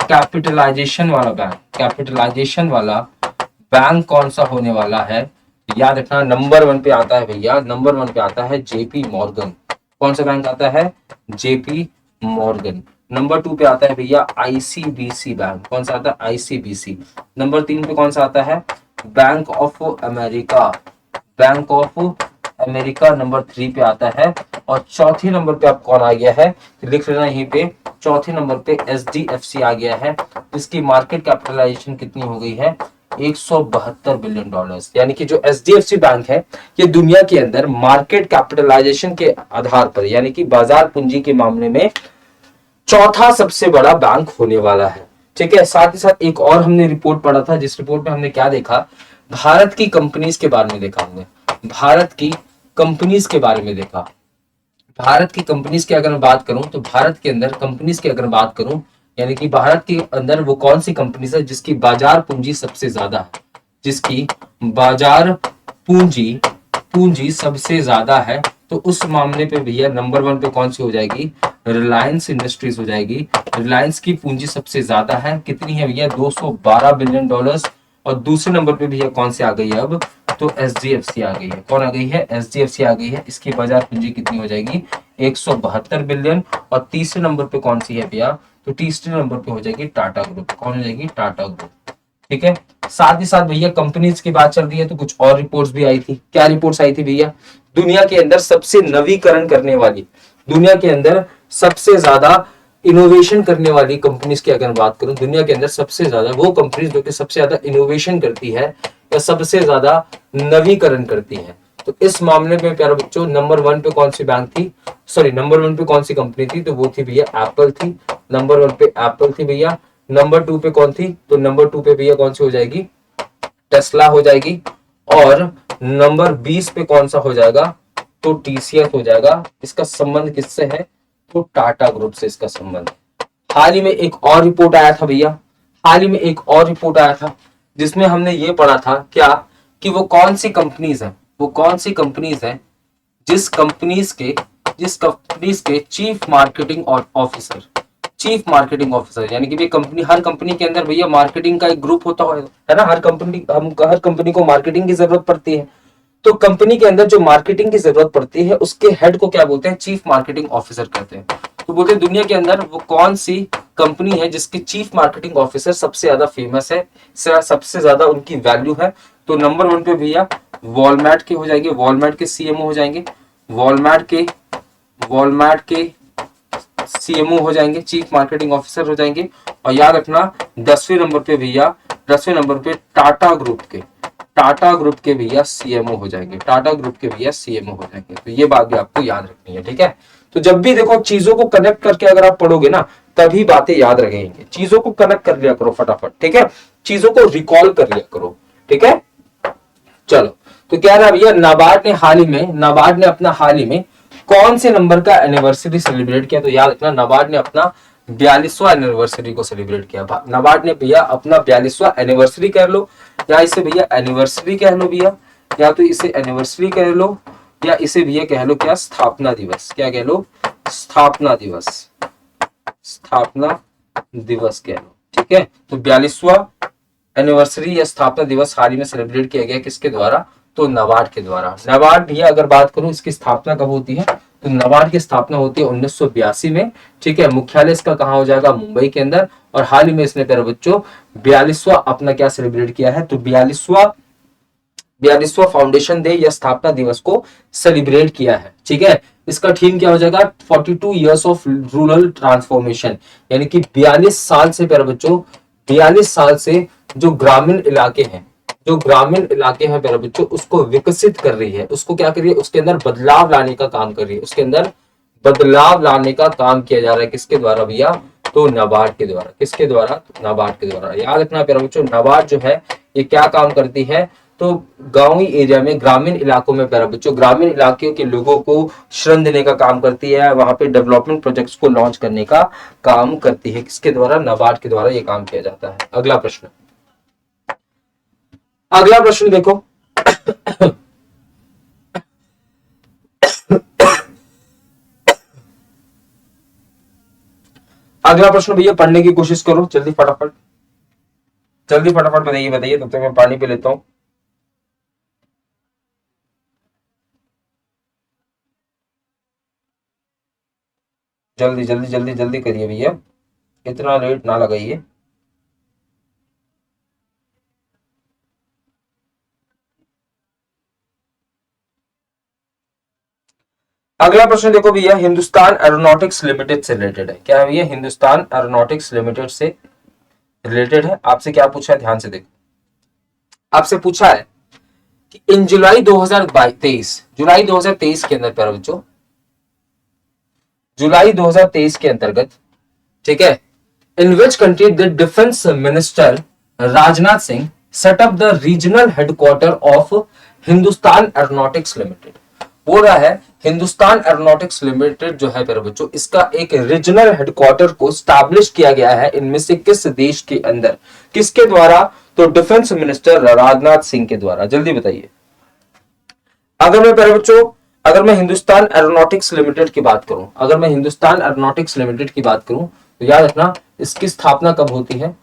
कैपिटलाइजेशन वाला बैंक, कैपिटलाइजेशन वाला बैंक कौन सा होने वाला है, याद रखना नंबर 1 पे आता है भैया, नंबर 1 पे आता है जेपी मॉर्गन। कौन सा बैंक आता है, जेपी मॉर्गन। नंबर 2 पे आता है भैया आईसीबीसी बैंक। कौन सा आता है, आईसीबीसी। नंबर 3 पे कौन सा आता है, bank of America, bank of America number 3 पे आता है। और चौथे नंबर पे आप कौन आ गया है, लिख लेना यहीं पे, चौथे नंबर पे एचडीएफसी आ गया है। इसकी मार्केट कैपिटलाइजेशन कितनी हो गई है, 172 बिलियन डॉलर्स। यानी कि जो एचडीएफसी बैंक है ये दुनिया के अंदर मार्केट कैपिटलाइजेशन के आधार पर, यानी कि बाजार पूंजी के मामले में चौथा सबसे बड़ा बैंक होने वाला है, ठीक है। साथ ही साथ एक और हमने रिपोर्ट पढ़ा था, जिस रिपोर्ट में हमने क्या देखा, भारत की कंपनीज के बारे में देखा हमने, भारत की कंपनीज के बारे में देखा। भारत की कंपनीज की अगर मैं बात करूं तो भारत के अंदर कंपनीज की अगर बात करूं, यानी कि भारत के अंदर वो कौन सी कंपनीज है जिसकी बाजार पूंजी सबसे ज्यादा है, जिसकी बाजार पूंजी सबसे ज्यादा है, तो उस मामले पे भैया नंबर 1 पे कौन सी हो जाएगी, रिलायंस इंडस्ट्रीज हो जाएगी। रिलायंस की पूंजी सबसे ज्यादा है, कितनी है भैया, 212 बिलियन डॉलर्स। और दूसरे नंबर पे भैया कौन सी आ गई है अब, तो एचडीएफसी आ गई है। कौन आ गई है, एचडीएफसी आ गई है। इसकी बाजार पूंजी कितनी हो जाएगी, 172 बिलियन। और तीसरे नंबर पे कौन सी है भैया, तो तीसरे नंबर पे हो जाएगी टाटा ग्रुप। कौन हो जाएगी, टाटा ग्रुप, ठीक है। साथ ही साथ भैया कंपनीज की बात चल रही है तो कुछ और रिपोर्ट्स भी आई थी। क्या रिपोर्ट्स आई थी भैया, दुनिया के अंदर सबसे नवीकरण करने वाली, दुनिया के अंदर सबसे ज्यादा इनोवेशन करने वाली कंपनीज की अगर बात करूं, दुनिया के अंदर सबसे ज्यादा वो कंपनीज जो कि सबसे ज्यादा इनोवेशन करती है या सबसे ज्यादा नवीकरण करती है, तो इस मामले में प्यारे बच्चों नंबर 1 पे कौन सी बैंक थी, सॉरी नंबर 1 पे कौन सी कंपनी थी, तो वो थी भैया एप्पल थी। नंबर 1 पे एप्पल थी भैया। नंबर 2 पे कौन थी, तो नंबर 2 पे भैया कौन सी हो जाएगी, टेस्ला हो जाएगी। और नंबर 20 पे कौन सा हो जाएगा, तो टीसीएस हो जाएगा। इसका संबंध किससे है, तो टाटा ग्रुप से इसका संबंध। हाल ही में एक और रिपोर्ट आया था भैया, हाल ही में एक और रिपोर्ट आया था जिसमें हमने ये पढ़ा था क्या, कि वो कौन सी कंपनीज है, वो कौन सी कंपनीज है जिस कंपनीज के chief marketing officer, chief marketing officer, यानी कि भी कंपनी, हर कंपनी के अंदर भैया मार्केटिंग का एक ग्रुप होता है ना, हर कंपनी को मार्केटिंग की जरूरत पड़ती है। तो कंपनी के अंदर जो मार्केटिंग की जरूरत पड़ती है उसके हेड को क्या बोलते हैं, चीफ मार्केटिंग ऑफिसर कहते हैं। तो बोलते हैं दुनिया के अंदर वो कौन सी कंपनी है जिसकी चीफ मार्केटिंग ऑफिसर सबसे ज्यादा फेमस है, सबसे ज्यादा उनकी वैल्यू है। तो नंबर 1 पे भैया वॉलमार्ट के हो जाएंगे, वॉलमार्ट के सीएमओ हो जाएंगे, वॉलमार्ट के सीएमओ हो जाएंगे, चीफ मार्केटिंग ऑफिसर हो जाएंगे। और याद रखना 10वें नंबर पे भैया, 10वें नंबर पे टाटा ग्रुप के भैया सीएमओ हो जाएंगे, टाटा ग्रुप के भैया सीएमओ हो जाएंगे। तो ये बात भी आपको याद रखनी है, ठीक है। तो जब भी देखो चीजों को कनेक्ट करके अगर आप पढ़ोगे ना तभी बातें याद रहेंगी, चीजों को कनेक्ट कर लिया करो फटाफट, ठीक है, चीजों को रिकॉल कर लिया करो, ठीक है। चलो, तो क्या रहा भैया, नाबार्ड ने हाल ही में कौन से नंबर का एनिवर्सरी सेलिब्रेट किया? तो याद रखना नाबार्ड ने अपना 42वां एनिवर्सरी को सेलिब्रेट किया। नाबार्ड ने भैया अपना 42वां एनिवर्सरी कह लो, या इसे भैया एनिवर्सरी कह लो भैया, या तो इसे एनिवर्सरी कह लो, या इसे भैया कह लो क्या, स्थापना दिवस। क्या कह लो? स्थापना दिवस। स्थापना दिवस कह लो, ठीक है। तो 42वां एनिवर्सरी या स्थापना दिवस हाल ही में सेलिब्रेट किया गया किसके द्वारा? तो नाबार्ड के द्वारा। नाबार्ड भैया अगर बात करूं इसकी स्थापना कब होती है, तो नाबार्ड की स्थापना होती है 1982 में, ठीक है। मुख्यालय इसका कहां हो जाएगा? मुंबई के अंदर। और हाल ही में इसने प्यारे बच्चों 42वां अपना क्या सेलिब्रेट किया है? तो 42वां फाउंडेशन डे या स्थापना दिवस को सेलिब्रेट किया है, ठीक है। इसका थीम क्या हो जाएगा? 42 इयर्स ऑफ रूरल ट्रांसफॉर्मेशन, यानी कि 42 साल से प्यारे बच्चों, 42 साल से जो ग्रामीण इलाके हैं, जो ग्रामीण इलाके हैं प्यारे बच्चों, उसको विकसित कर रही है, उसको क्या कर रही है? उसके अंदर बदलाव लाने का काम कर रही है, उसके अंदर बदलाव लाने का काम किया जा रहा है। किसके द्वारा भैया? तो नाबार्ड के द्वारा। किसके द्वारा? तो नाबार्ड के द्वारा। याद रखना प्यारे बच्चों, नाबार्ड जो है ये क्या काम करती है? तो गांवी एरिया में, ग्रामीण इलाकों में प्यारे बच्चों, ग्रामीण इलाके के लोगों को श्रम देने का काम करती है, वहां पे डेवलपमेंट प्रोजेक्ट्स को लॉन्च करने का काम करती है। किसके द्वारा? नाबार्ड के द्वारा ये काम किया जाता है। अगला प्रश्न, अगला प्रश्न देखो। अगला प्रश्न भैया पढ़ने की कोशिश करो, जल्दी फटाफट, जल्दी फटाफट बताइए बताइए, तब तक मैं पानी पी लेता हूं। जल्दी जल्दी जल्दी जल्दी करिए भैया, इतना लेट ना लगाइए। अगला प्रश्न देखो भैया, हिंदुस्तान एरोनॉटिक्स लिमिटेड से रिलेटेड है। क्या है भैया? हिंदुस्तान एरोनॉटिक्स लिमिटेड से रिलेटेड है। आपसे क्या पूछा है? ध्यान से देखो। आपसे पूछा है कि इन जुलाई 2023, जुलाई 2023 के अंदर प्यारे बच्चों, जुलाई 2023 के अंतर्गत, ठीक है, in which country the defence minister Rajnath Singh set up the regional headquarters of Hindustan Aeronautics Limited. बोल रहा है हिंदुस्तान एरोनॉटिक्स लिमिटेड जो है प्यारे बच्चों, इसका एक रीजनल हेडक्वार्टर को स्टैब्लिश किया गया है इनमें से किस देश के अंदर? किसके द्वारा? तो डिफेंस मिनिस्टर राजनाथ सिंह के द्वारा। जल्दी बताइए। अगर मैं प्यारे बच्चों, अगर मैं हिंदुस्तान एरोनॉटिक्स लिमिटेड की बात करूं, अगर मैं हिंदुस्तान एरोनॉटिक्स लिमिटेड की बात करूं, तो याद रखना इसकी स्थापना कब होती है?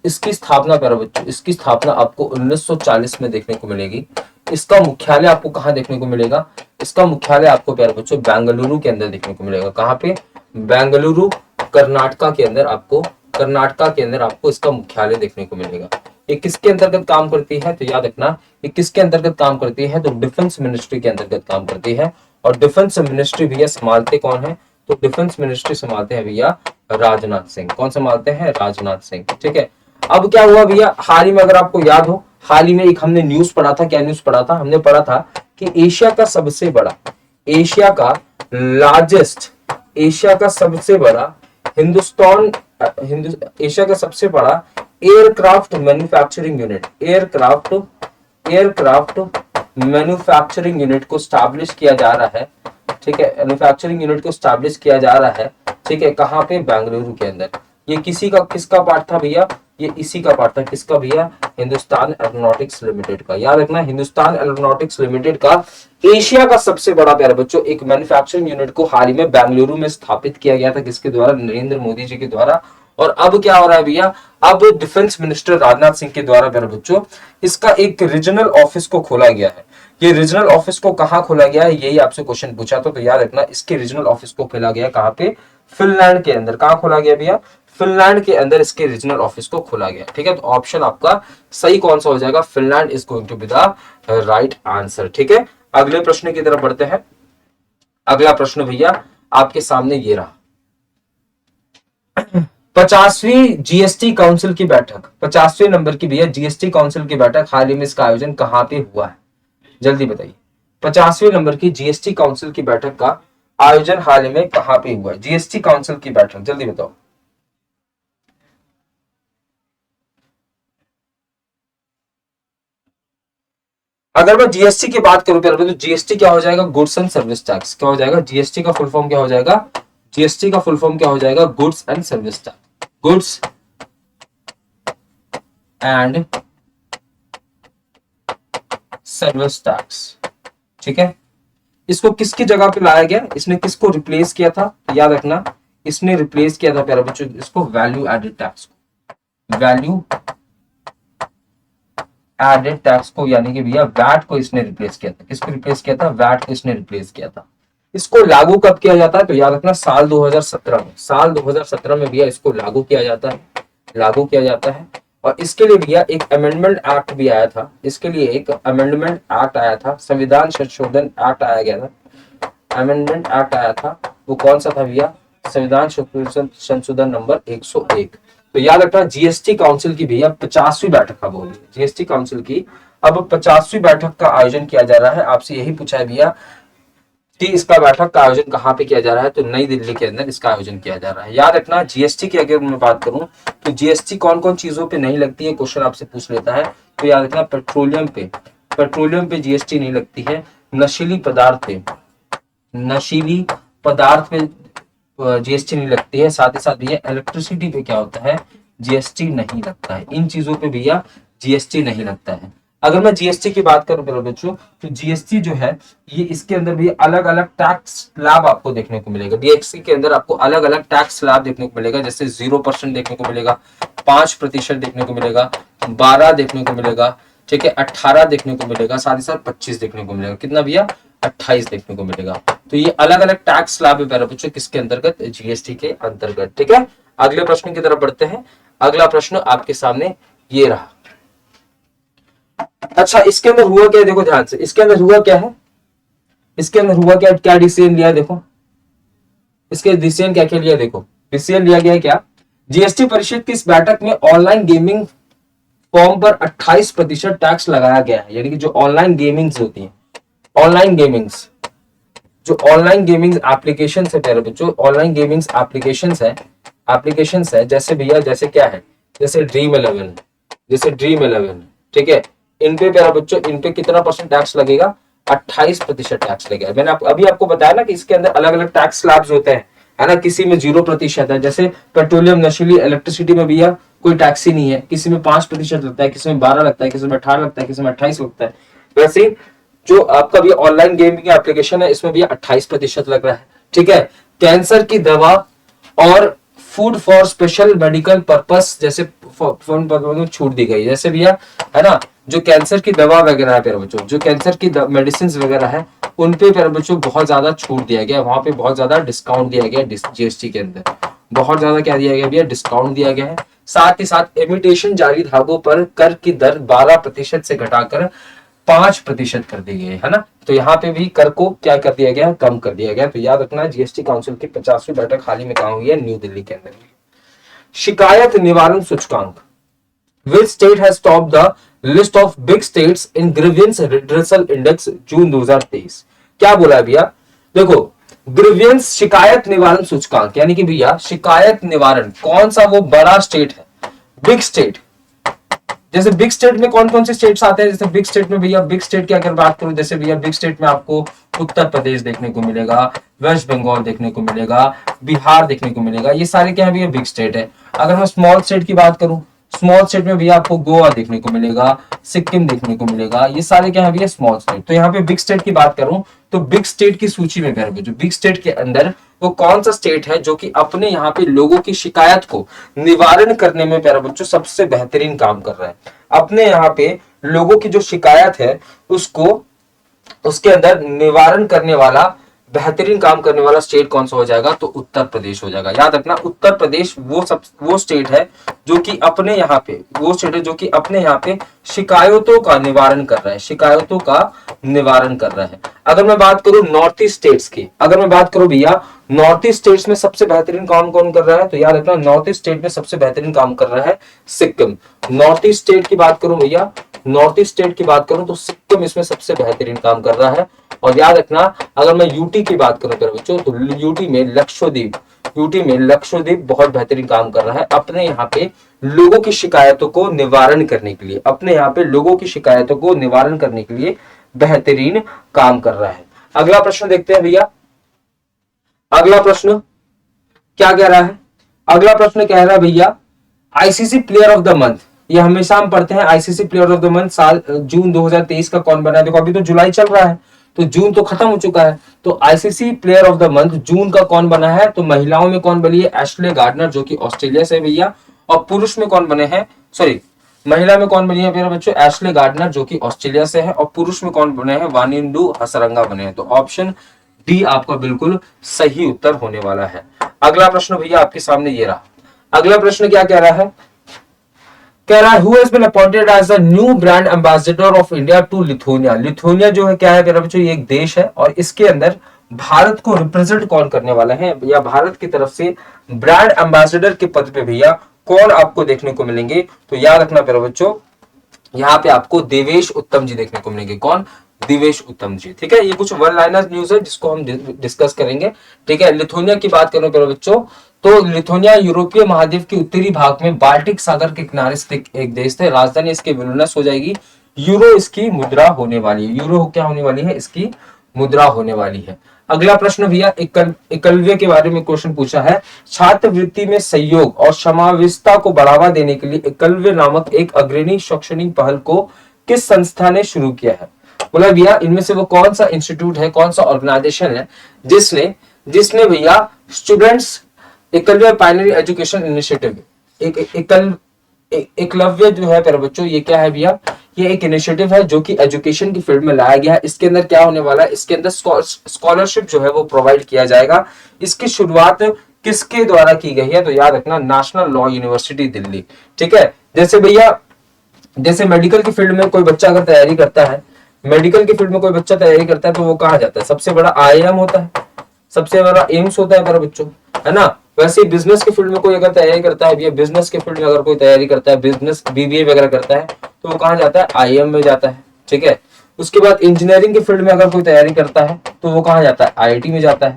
इसकी स्थापना प्यारे बच्चों, इसकी स्थापना आपको 1940 में देखने को मिलेगी। इसका मुख्यालय आपको कहां देखने को मिलेगा? इसका मुख्यालय आपको प्यारे बच्चों बेंगलुरु के अंदर देखने को मिलेगा। कहां पे? बेंगलुरु, कर्नाटका के अंदर आपको, कर्नाटका के अंदर आपको इसका मुख्यालय देखने को मिलेगा। ये किसके अंतर्गत काम करती है? तो याद रखना ये किसके अंतर्गत काम करती है? तो डिफेंस मिनिस्ट्री के अंतर्गत काम करती है। और डिफेंस मिनिस्ट्री भैया संभालते कौन है? तो डिफेंस मिनिस्ट्री संभालते हैं भैया राजनाथ सिंह। कौन संभालते हैं? राजनाथ सिंह, ठीक है। अब क्या हुआ भैया, हाल ही में अगर आपको याद हो, हाल ही में एक हमने न्यूज पढ़ा था। क्या न्यूज पढ़ा था? हमने पढ़ा था कि एशिया का सबसे बड़ा, एशिया का लार्जेस्ट, एशिया का सबसे बड़ा हिंदुस्तान, एशिया का सबसे बड़ा aircraft manufacturing unit, aircraft manufacturing unit को स्टैब्लिश किया जा रहा है, ठीक है। मैन्युफैक्चरिंग यूनिट को स्टैब्लिश किया जा रहा है, ठीक है। कहां पे? बेंगलुरु के अंदर। ये किसी का, किसका पार्ट था भैया? ये इसी का पार्ट था। किसका भैया? हिंदुस्तान एरोनॉटिक्स लिमिटेड का। याद रखना हिंदुस्तान एरोनॉटिक्स लिमिटेड का एशिया का सबसे बड़ा प्यारे बच्चों एक मैन्युफैक्चरिंग यूनिट को हाल ही में बेंगलुरु में स्थापित किया गया था। किसके द्वारा? नरेंद्र मोदी जी के द्वारा। और अब क्या हो रहा है भैया? अब डिफेंस मिनिस्टर राजनाथ सिंह के द्वारा प्यारे बच्चों इसका एक रीजनल ऑफिस को खोला गया है। ये रीजनल ऑफिस को कहां खोला गया है? यही आपसे क्वेश्चन पूछा था, तो याद रखना इसके रीजनल ऑफिस को खोला गया कहां पे? फिनलैंड के अंदर। कहां खोला गया भैया? फिनलैंड के अंदर इसके रीजनल ऑफिस को खोला गया, ठीक है। तो ऑप्शन आपका सही कौन सा हो जाएगा? Finland is going to be the right answer, ठीक है। अगले प्रश्न की तरफ बढ़ते हैं। अगला प्रश्न भैया आपके सामने ये रहा, 50वीं जीएसटी काउंसिल की बैठक, 50वें नंबर की भैया जीएसटी काउंसिल की बैठक हाल ही में इसका आयोजन कहां पे हुआ है? जल्दी बताइए। 50वें नंबर की जीएसटी काउंसिल की बैठक का आयोजन हाल ही में कहां पे हुआ है? जीएसटी काउंसिल की बैठक, जल्दी बताओ। अगर मैं जीएसटी की बात करूं प्यारे बच्चों, तो जीएसटी क्या हो जाएगा, गुड्स एंड सर्विस टैक्स। क्या हो जाएगा, जीएसटी का फुल फॉर्म क्या हो जाएगा, जीएसटी का फुल फॉर्म क्या हो जाएगा, goods and service tax, goods and service tax. ठीक है, इसको किसकी जगह पे लाया गया, इसने किसको रिप्लेस किया था, याद रखना, इसने रिप्लेस किया था प्यारे बच्चों इसको वैल्यू एडेड टैक्स को, वैल्यू एडेड टैक्स को, यानी कि भैया वैट को इसने रिप्लेस किया था। किसको रिप्लेस किया था, वैट को इसने रिप्लेस किया था। इसको लागू कब किया जाता है, तो याद रखना साल 2017 में, साल 2017 में भैया इसको लागू किया जाता है, लागू किया जाता है। और इसके लिए भैया एक अमेंडमेंट एक्ट भी आया था, इसके लिए एक अमेंडमेंट एक्ट आया था, संविधान संशोधन एक्ट आया गया था, अमेंडमेंट एक्ट आया था। वो कौन सा था भैया, संविधान संशोधन नंबर 101। तो याद रखना जीएसटी काउंसिल की भैया 50वीं बैठक अब होगी, जीएसटी काउंसिल की अब 50वीं बैठक का आयोजन किया जा रहा है। आपसे यही पूछा है भैया कि इसका बैठक का आयोजन कहाँ पे किया जा रहा है, तो नई दिल्ली के अंदर इसका आयोजन किया जा रहा है। याद रखना जीएसटी की अगर मैं बात करूं तो जीएसटी कौन कौन चीजों पे नहीं लगती है, क्वेश्चन आपसे पूछ लेता है। तो याद रखना पेट्रोलियम पे, पेट्रोलियम पे जीएसटी नहीं लगती है, नशीली पदार्थ पे, नशीली पदार्थ पे जीएसटी नहीं लगती है, साथ ही साथ भैया इलेक्ट्रिसिटी पे क्या होता है, जीएसटी नहीं लगता है। इन चीजों पे भैया जीएसटी नहीं लगता है। अगर मैं जीएसटी की बात करूं मेरे बच्चों, तो जीएसटी जो है ये इसके अंदर भी अलग अलग टैक्स स्लैब आपको देखने को मिलेगा। डीएक्सी के अंदर आपको अलग अलग टैक्स स्लैब देखने को मिलेगा, जैसे 0% देखने को मिलेगा, 5% देखने को मिलेगा, 12 देखने को मिलेगा, ठीक है, 18 देखने को मिलेगा, साथ ही साथ 25 देखने को मिलेगा। कितना भैया, 28 देखने को मिलेगा। तो ये अलग अलग टैक्स स्लैब है प्यारे बच्चों, किसके अंतर्गत, जीएसटी के अंतर्गत। ठीक है, अगले प्रश्न की तरफ बढ़ते हैं। अगला प्रश्न आपके सामने ये रहा। अच्छा, इसके अंदर हुआ क्या है, देखो ध्यान से, इसके अंदर हुआ क्या है, इसके अंदर हुआ क्या, क्या डिसीजन लिया, देखो इसके डिसीजन क्या क्या लिया, देखो डिसीजन लिया गया है क्या, जीएसटी परिषद की इस बैठक में ऑनलाइन गेमिंग फॉर्म पर 28% टैक्स लगाया गया है। यानी कि जो ऑनलाइन गेमिंग्स होती है, ऑनलाइन गेमिंग्स, जो ऑनलाइन गेमिंग एप्लीकेशन है प्यारे बच्चों, ऑनलाइन गेमिंग एप्लीकेशन है, जैसे भैया जैसे क्या है, जैसे ड्रीम 11, जैसे ड्रीम 11, ठीक है, इन पे प्यारे बच्चों, इन पे कितना परसेंट टैक्स लगेगा, 28% टैक्स लगेगा। मैंने अभी आपको बताया ना कि इसके अंदर अलग अलग टैक्स स्लैब्स होते हैं, है ना, किसी में 0% है, जैसे पेट्रोलियम, नशीली, इलेक्ट्रिसिटी में भैया कोई टैक्स ही नहीं है, किसी में 5% लगता है, किसी में 12 लगता है, किसी में 18 लगता है, किसी में 28 लगता है। वैसे जो आपका भी ऑनलाइन गेमिंग एप्लीकेशन है, इसमें भी 28% लग रहा है। ठीक है, कैंसर की दवा और food for special medical purpose जैसे छूट दी गई, जैसे भैया है ना, जो कैंसर की दवा वगैरह है प्यारे बच्चों, जो कैंसर की मेडिसिन वगैरह है, उन पे प्यारे बच्चों बहुत ज्यादा छूट दिया गया, वहां पे बहुत ज्यादा डिस्काउंट दिया गया, जीएसटी के अंदर बहुत ज्यादा क्या दिया गया भैया, डिस्काउंट दिया गया है। साथ ही साथ इमिटेशन जारी धागों पर कर की दर 12% से घटाकर 5% कर दी गई है ना। तो यहाँ पे भी कर को क्या कर दिया गया, कम कर दिया गया। तो याद रखना जीएसटी काउंसिल की 50वीं बैठक हाल ही में कहाँ हुई है, न्यू दिल्ली के अंदर। शिकायत निवारण सूचकांक, which state has topped the list of big states in grievance redressal index जून 2023। क्या बोला है भैया, देखो ग्रीवियंस शिकायत निवारण सूचकांक, यानी कि भैया शिकायत निवारण कौन सा वो बड़ा स्टेट है, बिग स्टेट। जैसे बिग स्टेट में कौन कौन से स्टेट्स आते हैं, जैसे बिग स्टेट में भैया, बिग स्टेट की अगर बात करूं, जैसे भैया बिग स्टेट में आपको उत्तर प्रदेश देखने को मिलेगा, वेस्ट बंगाल देखने को मिलेगा, बिहार देखने को मिलेगा, ये सारे क्या है भैया, बिग स्टेट है। अगर मैं स्मॉल स्टेट की बात करूं, स्मॉल स्टेट में भैया आपको गोवा देखने को मिलेगा, सिक्किम देखने को मिलेगा, ये सारे क्या है भैया, स्मॉल स्टेट। तो यहाँ पे बिग स्टेट की बात करूं तो बिग स्टेट की सूची में जो बिग स्टेट के अंदर वो कौन सा स्टेट है जो कि अपने यहाँ पे लोगों की शिकायत को निवारण करने में प्यारे बच्चों सबसे बेहतरीन काम कर रहा है। अपने यहाँ पे लोगों की जो शिकायत है उसको, उसके अंदर निवारण करने वाला, बेहतरीन काम करने वाला स्टेट कौन सा हो जाएगा, तो उत्तर प्रदेश हो जाएगा। याद रखना उत्तर प्रदेश वो स्टेट है जो कि अपने यहाँ पे, वो स्टेट है जो कि अपने यहाँ पे शिकायतों का निवारण कर रहा है, शिकायतों का निवारण कर रहा है। अगर मैं बात करूं नॉर्थ ईस्ट स्टेट्स की, अगर मैं बात करूं भैया नॉर्थ ईस्ट स्टेट्स में सबसे बेहतरीन काम कौन कर रहा है, तो याद रखना नॉर्थ ईस्ट स्टेट में सबसे बेहतरीन काम कर रहा है सिक्किम। नॉर्थ ईस्ट स्टेट की बात करूं भैया, नॉर्थ ईस्ट स्टेट की बात करूं तो सिक्किम इसमें सबसे बेहतरीन काम कर रहा है। और याद रखना अगर मैं यूटी की बात करूं बच्चों, तो यूटी में लक्षद्वीप, यूटी में लक्षद्वीप बहुत बेहतरीन काम कर रहा है अपने यहाँ पे लोगों की शिकायतों को निवारण करने के लिए, अपने यहाँ पे लोगों की शिकायतों को निवारण करने के लिए बेहतरीन काम कर रहा है। अगला प्रश्न देखते हैं भैया। अगला प्रश्न क्या कह रहा है? अगला प्रश्न कह रहा है भैया ICC player of the month, ये हमेशा हम पढ़ते हैं ICC player of the month साल जून 2023 का कौन बना है। देखो अभी तो जुलाई चल रहा है तो जून तो खत्म हो चुका है, तो ICC player of the month जून का कौन बना है? तो महिलाओं में कौन बनी है? एशले गार्डनर जो कि ऑस्ट्रेलिया से भैया, और पुरुष में कौन बने हैं? सॉरी, महिला में कौन बनी है मेरे बच्चों? एशले गार्डनर जो कि ऑस्ट्रेलिया से है, और पुरुष में कौन बने हैं? वानिंडू हसरंगा बने हैं। तो ऑप्शन डी आपका बिल्कुल सही उत्तर होने वाला है। अगला प्रश्न भैया आपके सामने ये रहा। अगला प्रश्न क्या कह रहा है? कह रहा है who has been appointed as the new brand ambassador of India to Lithuania. Lithuania जो है क्या है मेरा बच्चों? ये एक देश है और इसके अंदर भारत को रिप्रेजेंट कौन करने वाला है? या भारत की तरफ से ब्रांड एम्बेसडर के पद पे भैया कौन आपको देखने को मिलेंगे? तो याद रखना मेरे बच्चों, यहाँ पे आपको देवेश उत्तम जी देखने को मिलेंगे। कौन? देवेश उत्तम जी। ठीक है, ये कुछ वन लाइनर न्यूज है जिसको हम डिस्कस करेंगे। ठीक है, लिथुआनिया की बात करो मेरे बच्चों, तो लिथुआनिया यूरोपीय महाद्वीप के उत्तरी भाग में बाल्टिक सागर के किनारे स्थित एक देश है। राजधानी इसकी विल्नियस हो जाएगी। यूरो इसकी मुद्रा होने वाली है। यूरो क्या होने वाली है? इसकी मुद्रा होने वाली है। अगला प्रश्न भैया एकलव्य के बारे में क्वेश्चन पूछा है। छात्रवृत्ति में सहयोग और समावेशिता को बढ़ावा देने के लिए एकलव्य नामक एक अग्रणी शैक्षणिक पहल को किस संस्था ने शुरू किया है? बोला भैया इनमें से वो कौन सा इंस्टीट्यूट है, कौन सा ऑर्गेनाइजेशन है जिसने भैया students Eklavya Pioneer education initiative, Eklavya जो है मेरे बच्चों ये क्या है भैया? ये एक इनिशिएटिव है जो कि एजुकेशन की फील्ड में लाया गया है। इसके अंदर क्या होने वाला है? इसके अंदर स्कॉलरशिप जो है वो प्रोवाइड किया जाएगा। इसकी शुरुआत किसके द्वारा की गई है? तो याद रखना नेशनल लॉ यूनिवर्सिटी दिल्ली। ठीक है, जैसे भैया जैसे मेडिकल की फील्ड में कोई बच्चा अगर तैयारी करता है, मेडिकल की फील्ड में कोई बच्चा तैयारी करता है तो वो कहा जाता है? सबसे बड़ा आईआईएम होता है, सबसे बड़ा एम्स होता है मेरे बच्चों, है ना। वैसे बिजनेस के फील्ड में कोई अगर तैयारी करता है, या बिजनेस के फील्ड में अगर कोई तैयारी करता है, बिजनेस बीबीए वगैरह करता है तो वो कहाँ जाता है? आईआईएम में जाता है। ठीक है, उसके बाद इंजीनियरिंग के फील्ड में अगर कोई तैयारी करता है तो वो कहाँ जाता है? आईआईटी में जाता है।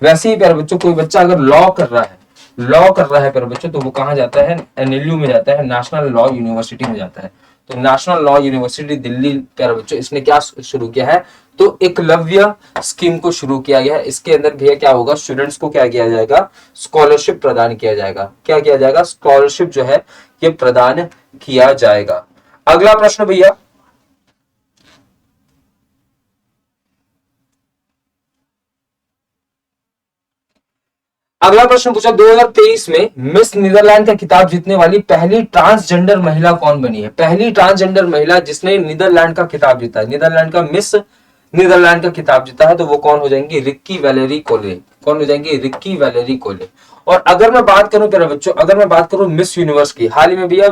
वैसे ही प्यारे बच्चों कोई बच्चा अगर लॉ कर रहा है प्यारे बच्चों, तो वो कहाँ जाता है? एनएलयू में जाता है, नेशनल लॉ यूनिवर्सिटी में जाता है। तो नेशनल लॉ यूनिवर्सिटी दिल्ली प्यारे बच्चों इसने क्या शुरू किया है? तो एकलव्य स्कीम को शुरू किया गया है। इसके अंदर भैया क्या होगा? स्टूडेंट्स को क्या किया जाएगा? स्कॉलरशिप प्रदान किया जाएगा। क्या किया जाएगा? स्कॉलरशिप जो है ये प्रदान किया जाएगा। अगला प्रश्न भैया, अगला प्रश्न पूछा 2023 में मिस नीदरलैंड का खिताब जीतने वाली पहली ट्रांसजेंडर महिला कौन बनी है? पहली ट्रांसजेंडर महिला जिसने नीदरलैंड का खिताब जीता है, नीदरलैंड का मिस नीदरलैंड का खिताब जीता है, तो वो कौन हो जाएंगी? रिक्की वैलेरी कोले। कौन हो जाएंगी? रिक्की वैलेरी कोले। और अगर मैं बात करूं प्यारे बच्चों, अगर मैं बात करूं मिस यूनिवर्स की, हाल ही में भैया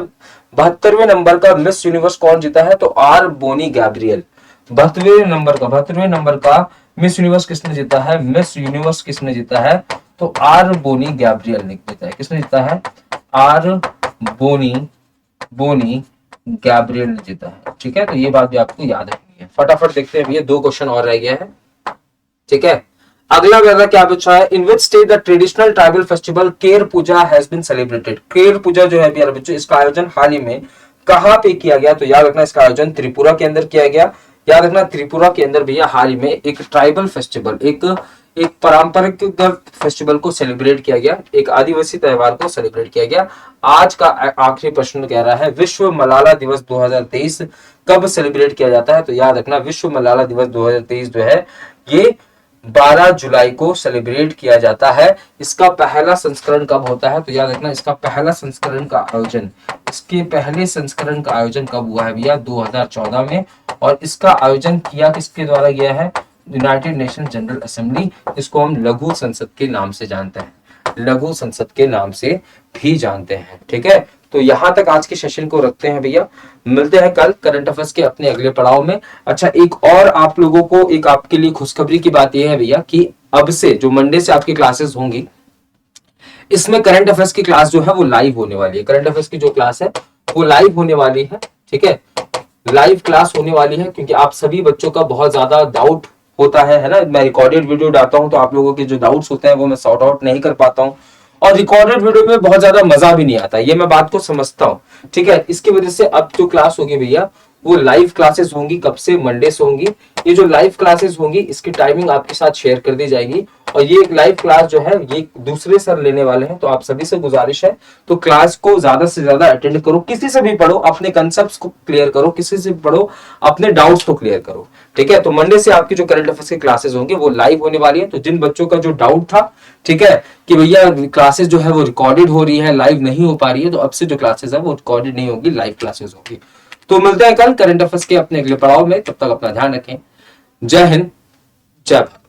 72वें नंबर का मिस यूनिवर्स कौन जीता है? तो आर बोनी गैब्रियल। 72वें नंबर का मिस यूनिवर्स किसने जीता है? मिस यूनिवर्स किसने जीता है? तो आर बोनी गैब्रियल ने जीता है। किसने जीता है? आर बोनी गैब्रियल ने जीता है। ठीक है, तो ये बात भी आपको याद रखनी है। फटाफट देखते हैं भैया, 2 क्वेश्चन और रह गया है। ठीक है, अगला वाला क्या पूछा है? In which state the traditional tribal festival Ker Puja has been celebrated. केर पूजा जो है भैया बच्चों, इसका आयोजन हाल ही में कहां पे किया गया? तो याद रखना इसका आयोजन त्रिपुरा के अंदर किया गया। याद रखना त्रिपुरा के अंदर भैया हाल ही में एक ट्राइबल फेस्टिवल, एक पारंपरिक फेस्टिवल को सेलिब्रेट किया गया, एक आदिवासी त्योहार को सेलिब्रेट किया गया। आज का आखिरी प्रश्न कह रहा है विश्व मलाला दिवस 2023 कब सेलिब्रेट किया जाता है? तो याद रखना विश्व मलाला दिवस 2023 जो है ये 12 जुलाई को सेलिब्रेट किया जाता है। इसका पहला संस्करण कब होता है? तो याद रखना इसका पहला संस्करण का आयोजन, इसके पहले संस्करण का आयोजन कब हुआ है भैया? 2014 में। और इसका आयोजन किया किसके द्वारा गया है? यूनाइटेड नेशन जनरल असेंबली, जिसको हम लघु संसद के नाम से जानते हैं, लघु संसद के नाम से भी जानते हैं। ठीक है, तो यहां तक आज के सेशन को रखते हैं भैया। मिलते हैं कल करंट अफेयर्स के अपने अगले पड़ाव में। अच्छा, एक और आप लोगों को एक आपके लिए खुशखबरी की बात यह है भैया कि अब से जो मंडे से आपकी क्लासेस होंगी, इसमें करंट अफेयर्स की क्लास जो है वो लाइव होने वाली है। करंट अफेयर्स की जो क्लास है वो लाइव होने वाली है। ठीक है, लाइव क्लास होने वाली है क्योंकि आप सभी बच्चों का बहुत ज्यादा डाउट होता है ना। मैं रिकॉर्डेड वीडियो डालता हूं तो आप लोगों के जो डाउट्स होते हैं वो मैं सॉर्ट आउट नहीं कर पाता हूं, और रिकॉर्डेड वीडियो में बहुत ज्यादा मजा भी नहीं आता, ये मैं बात को समझता हूँ, ठीक है। इसकी वजह से अब जो क्लास होगी भैया वो लाइव क्लासेस होंगी, कब से, मंडे से होंगी। ये जो लाइव क्लासेस होंगी इसकी टाइमिंग आपके साथ शेयर कर दी जाएगी, और ये एक लाइव क्लास जो है ये दूसरे सर लेने वाले हैं, तो आप सभी से गुजारिश है तो क्लास को ज्यादा से ज्यादा अटेंड करो, किसी से भी पढ़ो, अपने कंसेप्ट को क्लियर करो, किसी से पढ़ो, अपने डाउट्स को क्लियर करो, ठीक है। तो मंडे से आपकी जो करंट अफेयर्स की क्लासेस होंगी वो लाइव होने वाली है। तो जिन बच्चों का जो डाउट था, ठीक है, कि भैया क्लासेस जो है वो रिकॉर्डेड हो रही है, लाइव नहीं हो पा रही है, तो अब से जो क्लासेस है वो रिकॉर्डेड नहीं होगी, लाइव क्लासेस होगी। तो मिलते हैं कल करंट अफेयर्स के अपने अगले पड़ाव में, तब तक अपना ध्यान रखें। जय हिंद, जय भारत।